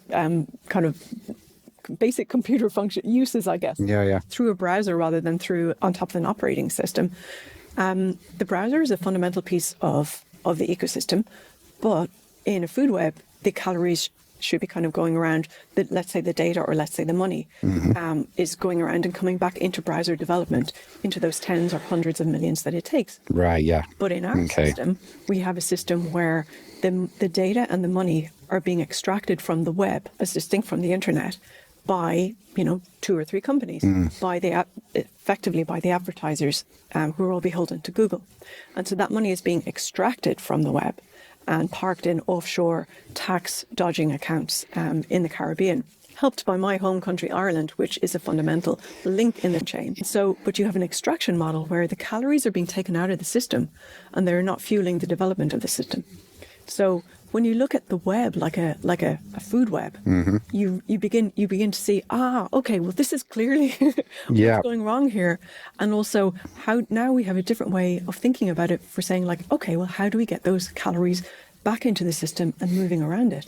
basic computer function uses, I guess, through a browser rather than on top of an operating system. The browser is a fundamental piece of the ecosystem, but in a food web, the calories should be kind of going around, let's say the data, or let's say the money, is going around and coming back into browser development, into those tens or hundreds of millions that it takes. But in our system, we have a system where the data and the money are being extracted from the web, as distinct from the internet, by, 2 or 3 companies, effectively by the advertisers, who are all beholden to Google. And so that money is being extracted from the web and parked in offshore tax dodging accounts in the Caribbean, helped by my home country, Ireland, which is a fundamental link in the chain. So, but you have an extraction model where the calories are being taken out of the system and they're not fueling the development of the system. So when you look at the web like a food web, you begin to see, okay, well, this is clearly what's going wrong here. And also how now we have a different way of thinking about it, for saying, like, okay, well, how do we get those calories back into the system and moving around it?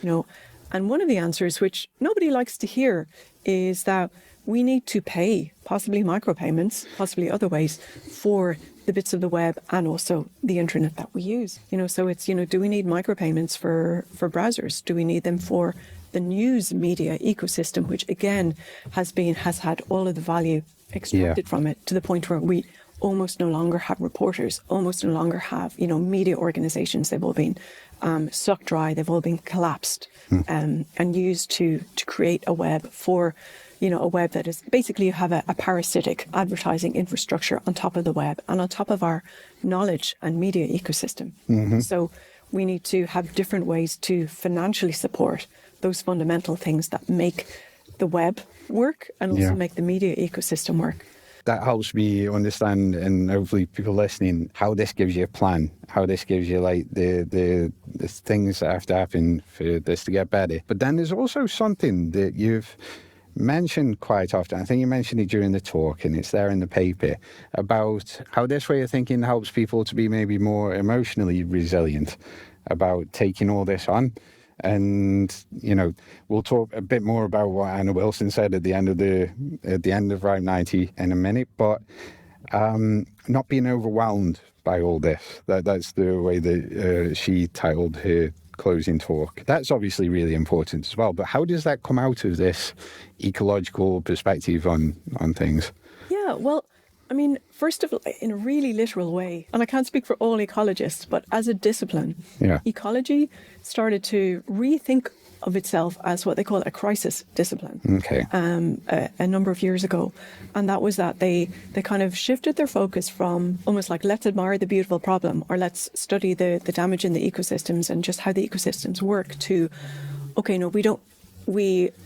And one of the answers, which nobody likes to hear, is that we need to pay, possibly micropayments, possibly other ways, for the bits of the web and also the internet that we use. So it's, do we need micropayments for browsers? Do we need them for the news media ecosystem, which again has had all of the value extracted from it, to the point where we almost no longer have reporters, almost no longer have, media organizations. They've all been sucked dry. They've all been collapsed and used to create a web for a web that is basically, you have a parasitic advertising infrastructure on top of the web and on top of our knowledge and media ecosystem. So we need to have different ways to financially support those fundamental things that make the web work and also make the media ecosystem work. That helps me understand, and hopefully people listening, how this gives you a plan, how this gives you like the things that have to happen for this to get better. But then there's also something that you've mentioned quite often. I think you mentioned it during the talk, and it's there in the paper, about how this way of thinking helps people to be maybe more emotionally resilient about taking all this on. And we'll talk a bit more about what Anna Wilson said at the end of Route 90 in a minute. But not being overwhelmed by all this. That's the way that she titled her closing talk. That's obviously really important as well. But how does that come out of this ecological perspective on things? Yeah, well, I mean, first of all, in a really literal way, and I can't speak for all ecologists, but as a discipline, ecology started to rethink of itself as what they call a crisis discipline. Okay. A number of years ago. And that was that they kind of shifted their focus from almost like, let's admire the beautiful problem, or let's study the damage in the ecosystems and just how the ecosystems work, to, okay, no,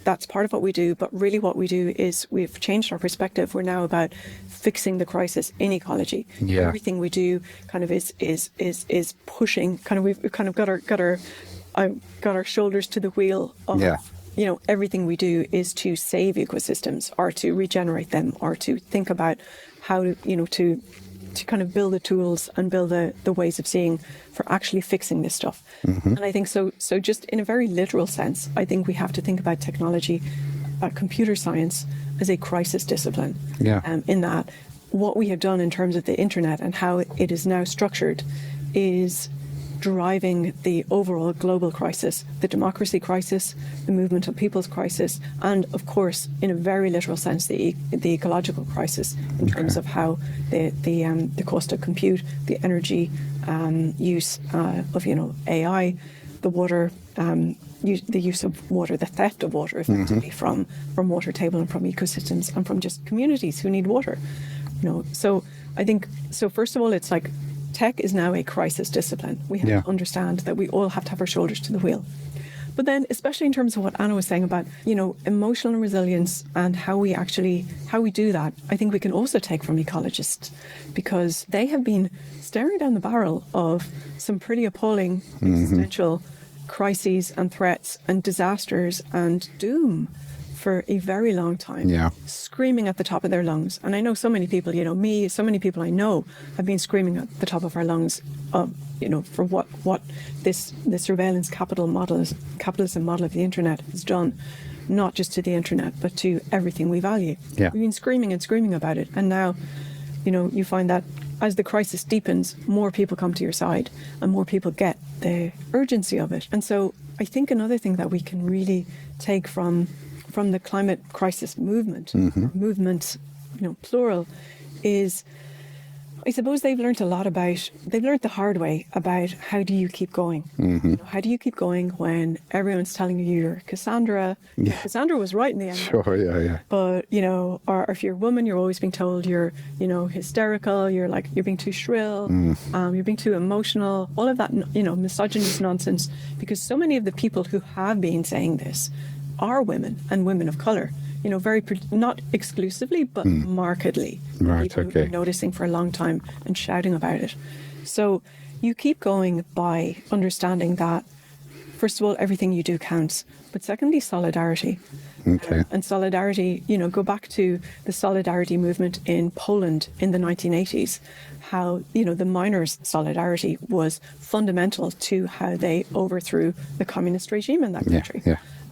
that's part of what we do, but really what we do is we've changed our perspective. We're now about fixing the crisis in ecology. Yeah. Everything we do kind of is pushing, kind of, we've kind of got our shoulders to the wheel of, everything we do is to save ecosystems, or to regenerate them, or to think about how to kind of build the tools and build the ways of seeing for actually fixing this stuff. And I think so just in a very literal sense, I think we have to think about technology, computer science, as a crisis discipline. In that, what we have done in terms of the internet and how it is now structured is driving the overall global crisis, the democracy crisis, the movement of people's crisis, and of course, in a very literal sense, the ecological crisis in terms of how the cost of compute, the energy use of AI, the water, the use of water, the theft of water, effectively from water table and from ecosystems and from just communities who need water. So I think first of all, it's like, tech is now a crisis discipline. We have to understand that we all have to have our shoulders to the wheel. But then, especially in terms of what Anna was saying about, emotional resilience and how we do that, I think we can also take from ecologists, because they have been staring down the barrel of some pretty appalling existential crises and threats and disasters and doom for a very long time, screaming at the top of their lungs. And I know so many people, so many people I know have been screaming at the top of our lungs, for what this surveillance capitalism model of the internet has done, not just to the internet, but to everything we value. We've been screaming and screaming about it. And now, you find that as the crisis deepens, more people come to your side and more people get the urgency of it. And so I think another thing that we can really take from the climate crisis movement, movements, plural, is, I suppose they've learned the hard way about how do you keep going? How do you keep going when everyone's telling you you're Cassandra? Cassandra was right in the end. Sure, But, or if you're a woman, you're always being told you're, hysterical, you're being too shrill, you're being too emotional, all of that, misogynist nonsense, because so many of the people who have been saying this are women and women of colour, not exclusively, but markedly. Right, people who've been noticing for a long time and shouting about it. So you keep going by understanding that, first of all, everything you do counts, but secondly, solidarity. And solidarity, go back to the solidarity movement in Poland in the 1980s, how, the miners' solidarity was fundamental to how they overthrew the communist regime in that country.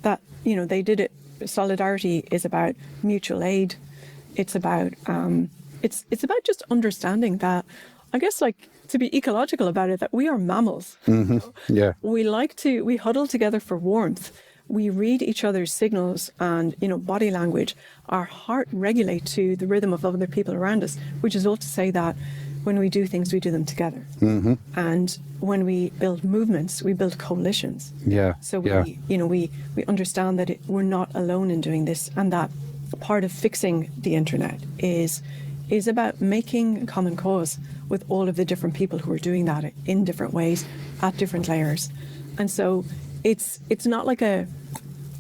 That, they did it. Solidarity is about mutual aid. It's about it's about just understanding that, I guess, to be ecological about it, that we are mammals. We huddle together for warmth. We read each other's signals and, body language. Our heart regulate to the rhythm of other people around us, which is all to say that when we do things, we do them together. And when we build movements, we build coalitions. So we understand that we're not alone in doing this, and that part of fixing the internet is about making common cause with all of the different people who are doing that in different ways at different layers. And so it's not like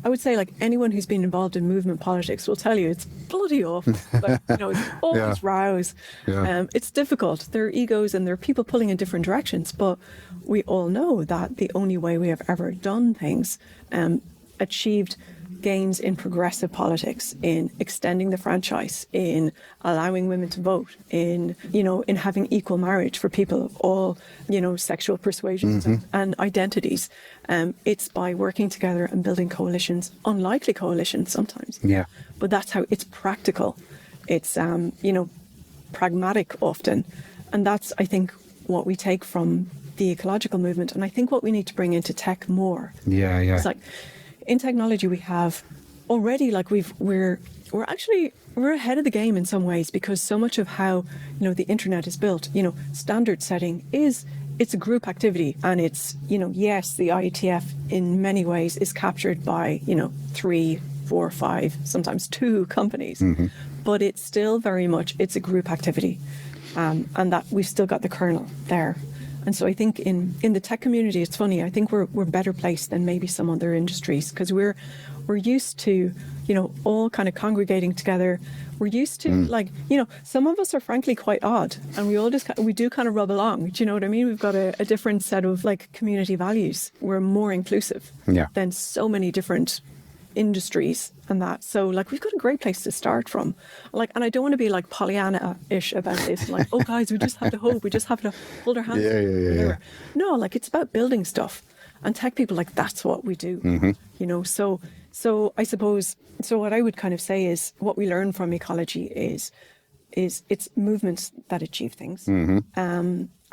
I would say, like, anyone who's been involved in movement politics will tell you it's bloody awful. Like, it's always rows. Yeah. It's difficult. There are egos and there are people pulling in different directions. But we all know that the only way we have ever done things, achieved gains in progressive politics, in extending the franchise, in allowing women to vote, in having equal marriage for people of all, sexual persuasions and identities. It's by working together and building coalitions, unlikely coalitions sometimes. Yeah. But that's how it's practical. It's, pragmatic often. And that's, I think, what we take from the ecological movement. And I think what we need to bring into tech more. Yeah. It's like, in technology, we have already, like, we're ahead of the game in some ways, because so much of how the internet is built, standard setting it's a group activity, and it's yes, the IETF in many ways is captured by 3, 4, 5, sometimes 2 companies, but it's still very much it's a group activity, and that we've still got the kernel there. And so I think in the tech community, it's funny, I think we're better placed than maybe some other industries, because we're used to, all kind of congregating together. We're used to some of us are frankly quite odd, and we do kind of rub along. Do you know what I mean? We've got a different set of community values. We're more inclusive than so many different industries and that. So we've got a great place to start from. And I don't want to be Pollyanna-ish about this. Oh guys, we just have to hope. We just have to hold our hands. Yeah. No, it's about building stuff. And tech people, that's what we do. So I suppose, what I would kind of say is what we learn from ecology is it's movements that achieve things.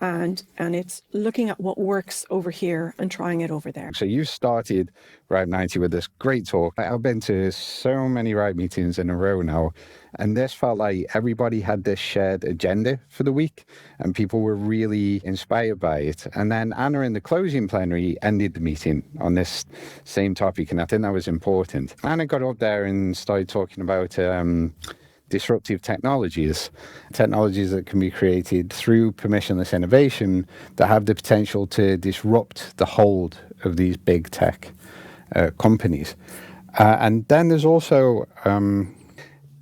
And it's looking at what works over here and trying it over there. So you started Ripe 90 with this great talk. I've been to so many Ripe meetings in a row now, and this felt like everybody had this shared agenda for the week, and people were really inspired by it. And then Anna in the closing plenary ended the meeting on this same topic, and I think that was important. Anna got up there and started talking about disruptive technologies that can be created through permissionless innovation that have the potential to disrupt the hold of these big tech companies. And then there's also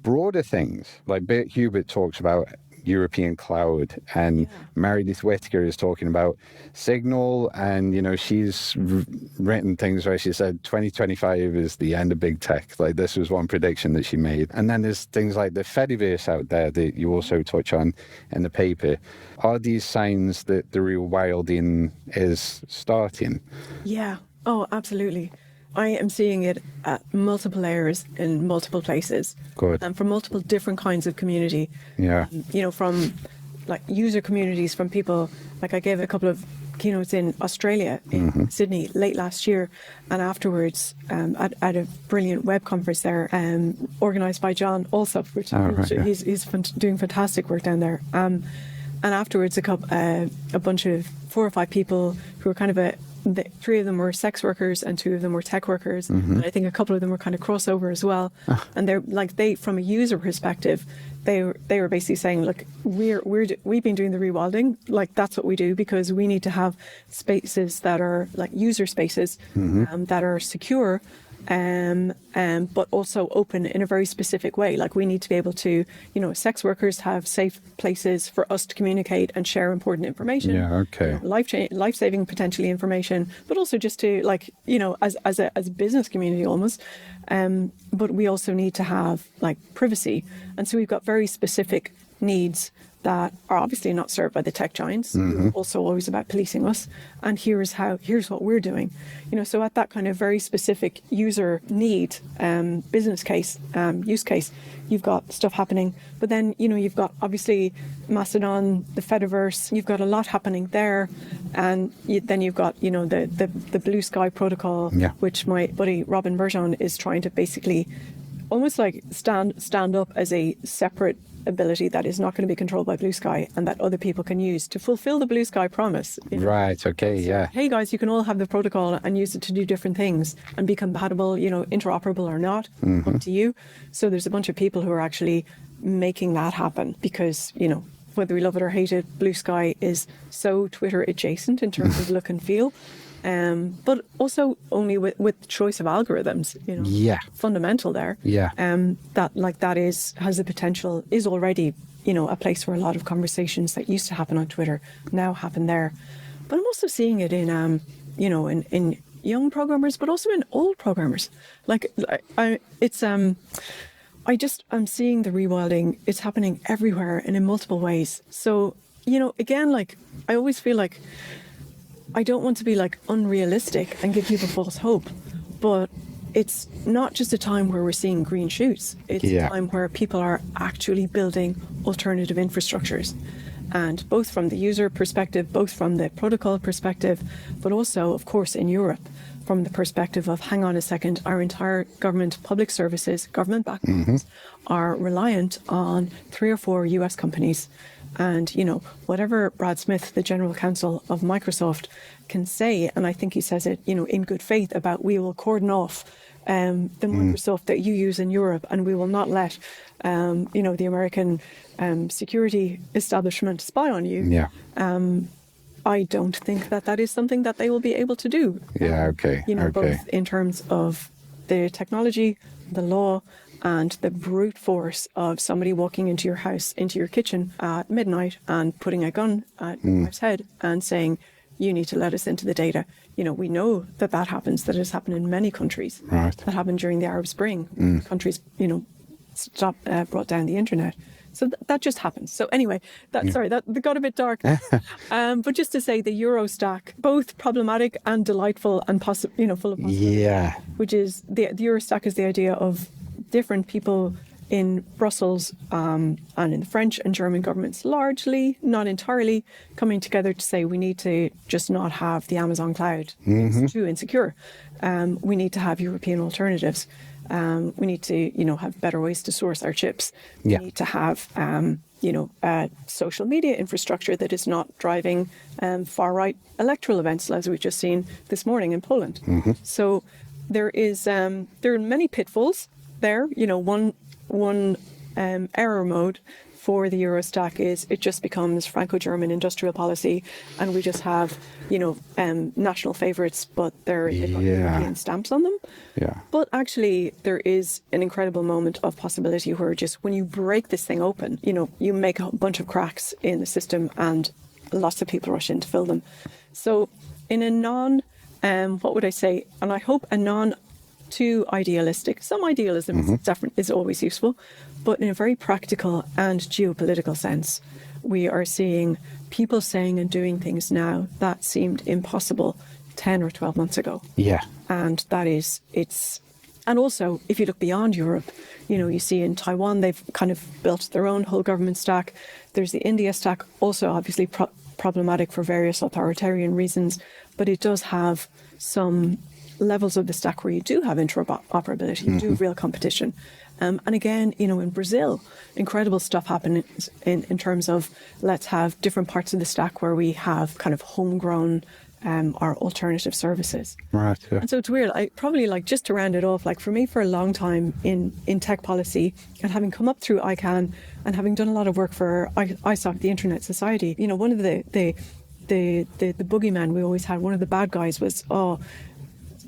broader things, like Bert Hubert talks about European cloud, and Meredith Whittaker is talking about Signal, and she's written things where she said 2025 is the end of big tech. This was one prediction that she made. And then there's things like the Fediverse out there that you also touch on in the paper. Are these signs that the rewilding is starting? Yeah. Oh, absolutely. I am seeing it at multiple layers in multiple places. Good. And from multiple different kinds of community. Yeah. From user communities, from people, I gave a couple of keynotes in Australia, in Sydney, late last year, and afterwards at a brilliant web conference there, organised by John Alsop, he's doing fantastic work down there. And afterwards, a bunch of 4 or 5 people who were kind of 3 of them were sex workers and 2 of them were tech workers. And I think a couple of them were kind of crossover as well. And they're from a user perspective, they were basically saying, look, we've been doing the rewilding, that's what we do, because we need to have spaces that are user spaces that are secure. But also open in a very specific way. We need to be able to, sex workers have safe places for us to communicate and share important information. Yeah, okay. Life-saving potentially information, but also just to as a business community almost. But we also need to have privacy, and so we've got very specific needs that are obviously not served by the tech giants, who are also always about policing us. And here's what we're doing. So at that kind of very specific user need, business case, use case, you've got stuff happening. But then, you've got obviously Mastodon, the Fediverse, you've got a lot happening there. And then you've got, the Blue Sky protocol, which my buddy Robin Bergeon is trying to basically almost stand up as a separate ability that is not going to be controlled by Blue Sky and that other people can use to fulfill the Blue Sky promise. Right, okay, So, yeah. hey guys, you can all have the protocol and use it to do different things and be compatible, interoperable or not, up to you. So there's a bunch of people who are actually making that happen because, whether we love it or hate it, Blue Sky is so Twitter adjacent in terms of look and feel. But also only with choice of algorithms, fundamental there. Yeah. That has the potential, is already, a place where a lot of conversations that used to happen on Twitter now happen there. But I'm also seeing it in, in young programmers, but also in old programmers. I'm seeing the rewilding. It's happening everywhere and in multiple ways. So, again, I always feel like I don't want to be unrealistic and give people false hope, but it's not just a time where we're seeing green shoots. It's a time where people are actually building alternative infrastructures. And both from the user perspective, both from the protocol perspective, but also, of course, in Europe, from the perspective of, hang on a second, our entire government public services, government backbones, are reliant on 3 or 4 US companies. And, whatever Brad Smith, the general counsel of Microsoft, can say, and I think he says it, in good faith about we will cordon off the Microsoft that you use in Europe, and we will not let, the American security establishment spy on you. Yeah. I don't think that is something that they will be able to do. Yeah, okay. Both in terms of the technology, the law, and the brute force of somebody walking into your house, into your kitchen at midnight and putting a gun at your wife's head and saying, you need to let us into the data. We know that happens, that has happened in many countries. Right. That happened during the Arab Spring. Countries, brought down the internet. So that just happens. So anyway, that got a bit dark. But just to say, the Euro stack, both problematic and delightful and full of possibility. Yeah. Which is, the Euro stack is the idea of different people in Brussels and in the French and German governments, largely, not entirely, coming together to say we need to just not have the Amazon cloud. It's too insecure. We need to have European alternatives. We need to, have better ways to source our chips. Yeah. We need to have, social media infrastructure that is not driving far-right electoral events, as we've just seen this morning in Poland. So there are many pitfalls there. One error mode for the Eurostack is it just becomes Franco-German industrial policy, and we just have, national favourites, but they've got European stamps on them. Yeah. But actually, there is an incredible moment of possibility where just when you break this thing open, you make a bunch of cracks in the system, and lots of people rush in to fill them. So, in a what would I say? And I hope a too idealistic. Some idealism is always useful, but in a very practical and geopolitical sense, we are seeing people saying and doing things now that seemed impossible 10 or 12 months ago. Yeah. And and also, if you look beyond Europe, you see in Taiwan, they've kind of built their own whole government stack. There's the India stack, also obviously problematic for various authoritarian reasons, but it does have some levels of the stack where you do have interoperability, you do real competition. And again, in Brazil, incredible stuff happening in terms of let's have different parts of the stack where we have kind of homegrown our alternative services. Right. Yeah. And so it's weird. I probably just to round it off, for me for a long time in tech policy, and having come up through ICANN and having done a lot of work for ISOC, the Internet Society, one of the boogeyman we always had, one of the bad guys was,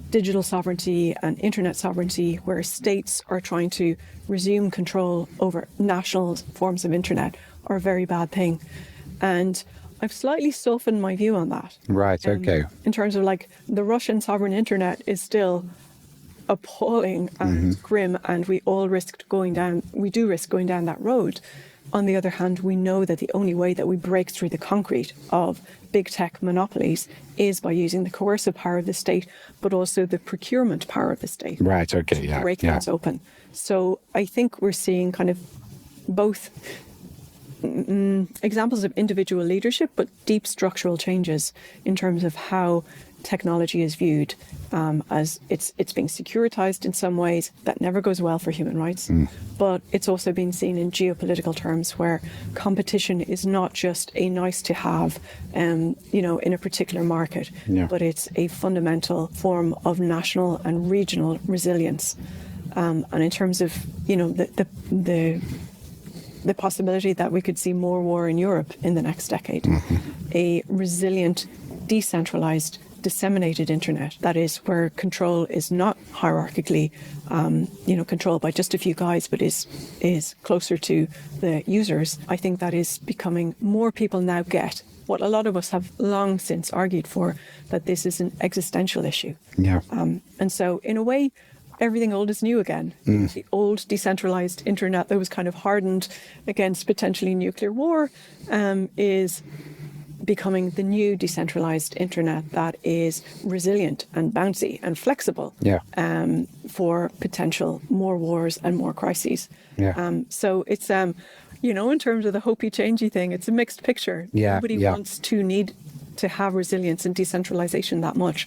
digital sovereignty and internet sovereignty, where states are trying to resume control over national forms of internet, are a very bad thing. And I've slightly softened my view on that. Right, okay. In terms of the Russian sovereign internet is still appalling and grim, and we risk going down that road. On the other hand, we know that the only way that we break through the concrete of big tech monopolies is by using the coercive power of the state, but also the procurement power of the state. Right, okay, yeah. To break things open. So I think we're seeing kind of both examples of individual leadership, but deep structural changes in terms of how technology is viewed as it's being securitized in some ways. That never goes well for human rights. But it's also been seen in geopolitical terms where competition is not just a nice to have, in a particular market, but it's a fundamental form of national and regional resilience. And in terms of, the possibility that we could see more war in Europe in the next decade, a resilient, decentralized, disseminated internet, that is where control is not hierarchically controlled by just a few guys, but is closer to the users. I think that is becoming, more people now get what a lot of us have long since argued for, that this is an existential issue. And so in a way, everything old is new again. The old decentralized internet that was kind of hardened against potentially nuclear war is becoming the new decentralized internet that is resilient and bouncy and flexible for potential more wars and more crises. So it's, in terms of the hopey changey thing, it's a mixed picture. Nobody wants to need to have resilience and decentralization that much.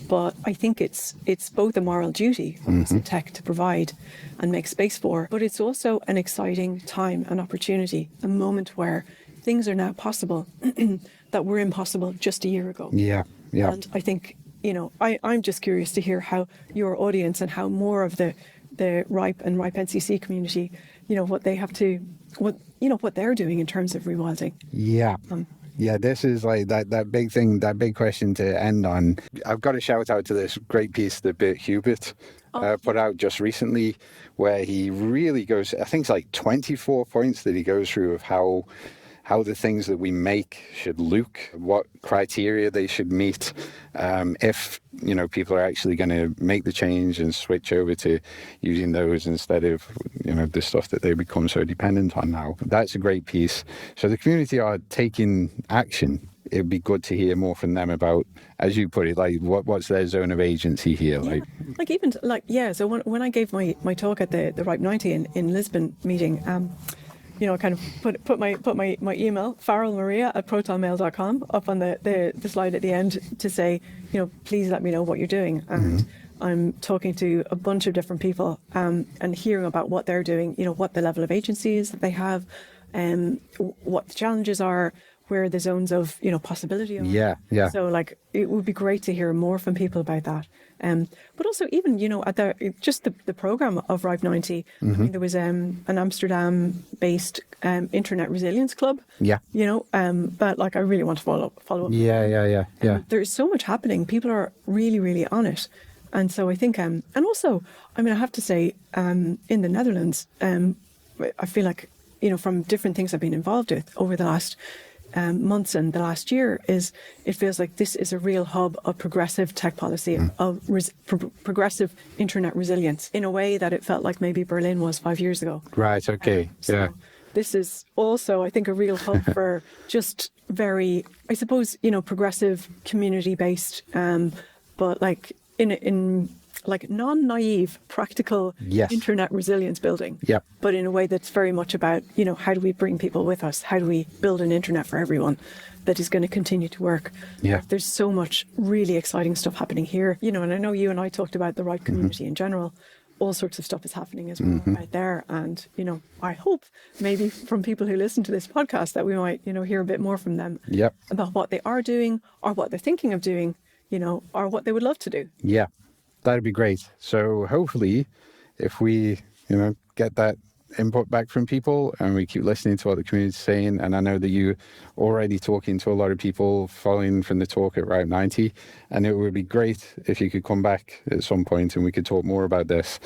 But I think it's both a moral duty for us in tech to provide and make space for, but it's also an exciting time and opportunity, a moment where things are now possible that were impossible just a year ago. And I think, I'm just curious to hear how your audience and how more of the RIPE and RIPE NCC community, what they have to, what they're doing in terms of rewilding. This is like that big thing, that big question to end on. I've got to shout out to this great piece that Bert Hubert put out just recently, where he really goes, I think it's like 24 points that he goes through of how the things that we make should look, what criteria they should meet, if people are actually going to make the change and switch over to using those instead of the stuff that they become so dependent on now. That's a great piece. So the community are taking action. It'd be good to hear more from them about, as you put it, like what's their zone of agency here? So when I gave my talk at the RIPE 90 in Lisbon meeting, I kind of put my email, farrellmaria@protonmail.com, up on the slide at the end to say, please let me know what you're doing. And I'm talking to a bunch of different people and hearing about what they're doing, what the level of agency is that they have, what the challenges are, where the zones of, possibility are. So it would be great to hear more from people about that. But also even, at the program of RIPE 90, I mean, there was an Amsterdam-based internet resilience club. But I really want to follow up. There's so much happening. People are really, really on it. And so I think, and also, I have to say, in the Netherlands, I feel like, from different things I've been involved with over the last months and the last year, it feels like this is a real hub of progressive tech policy, of progressive internet resilience, in a way that it felt like maybe Berlin was 5 years ago. Right, okay, so this is also, I think, a real hub for just very, I suppose, progressive, community-based, but in non-naive, practical internet resilience building. But in a way that's very much about, how do we bring people with us? How do we build an internet for everyone that is going to continue to work? There's so much really exciting stuff happening here. And I know you and I talked about the RIPE community in general. All sorts of stuff is happening as well out there. And, I hope maybe from people who listen to this podcast that we might, hear a bit more from them about what they are doing, or what they're thinking of doing, or what they would love to do. That'd be great. So hopefully, if we, get that input back from people and we keep listening to what the community's saying, and I know that you're already talking to a lot of people following from the talk at RIPE 90, and it would be great if you could come back at some point and we could talk more about this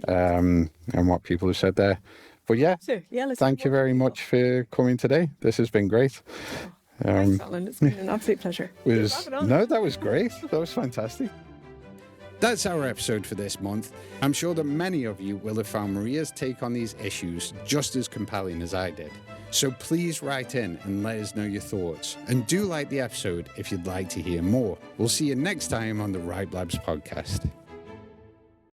and what people have said there. But thank you very much for coming today. This has been great. Thanks, Alan. It's been an absolute pleasure. That was great. That was fantastic. That's our episode for this month. I'm sure that many of you will have found Maria's take on these issues just as compelling as I did. So please write in and let us know your thoughts. And do like the episode if you'd like to hear more. We'll see you next time on the RIPE Labs podcast.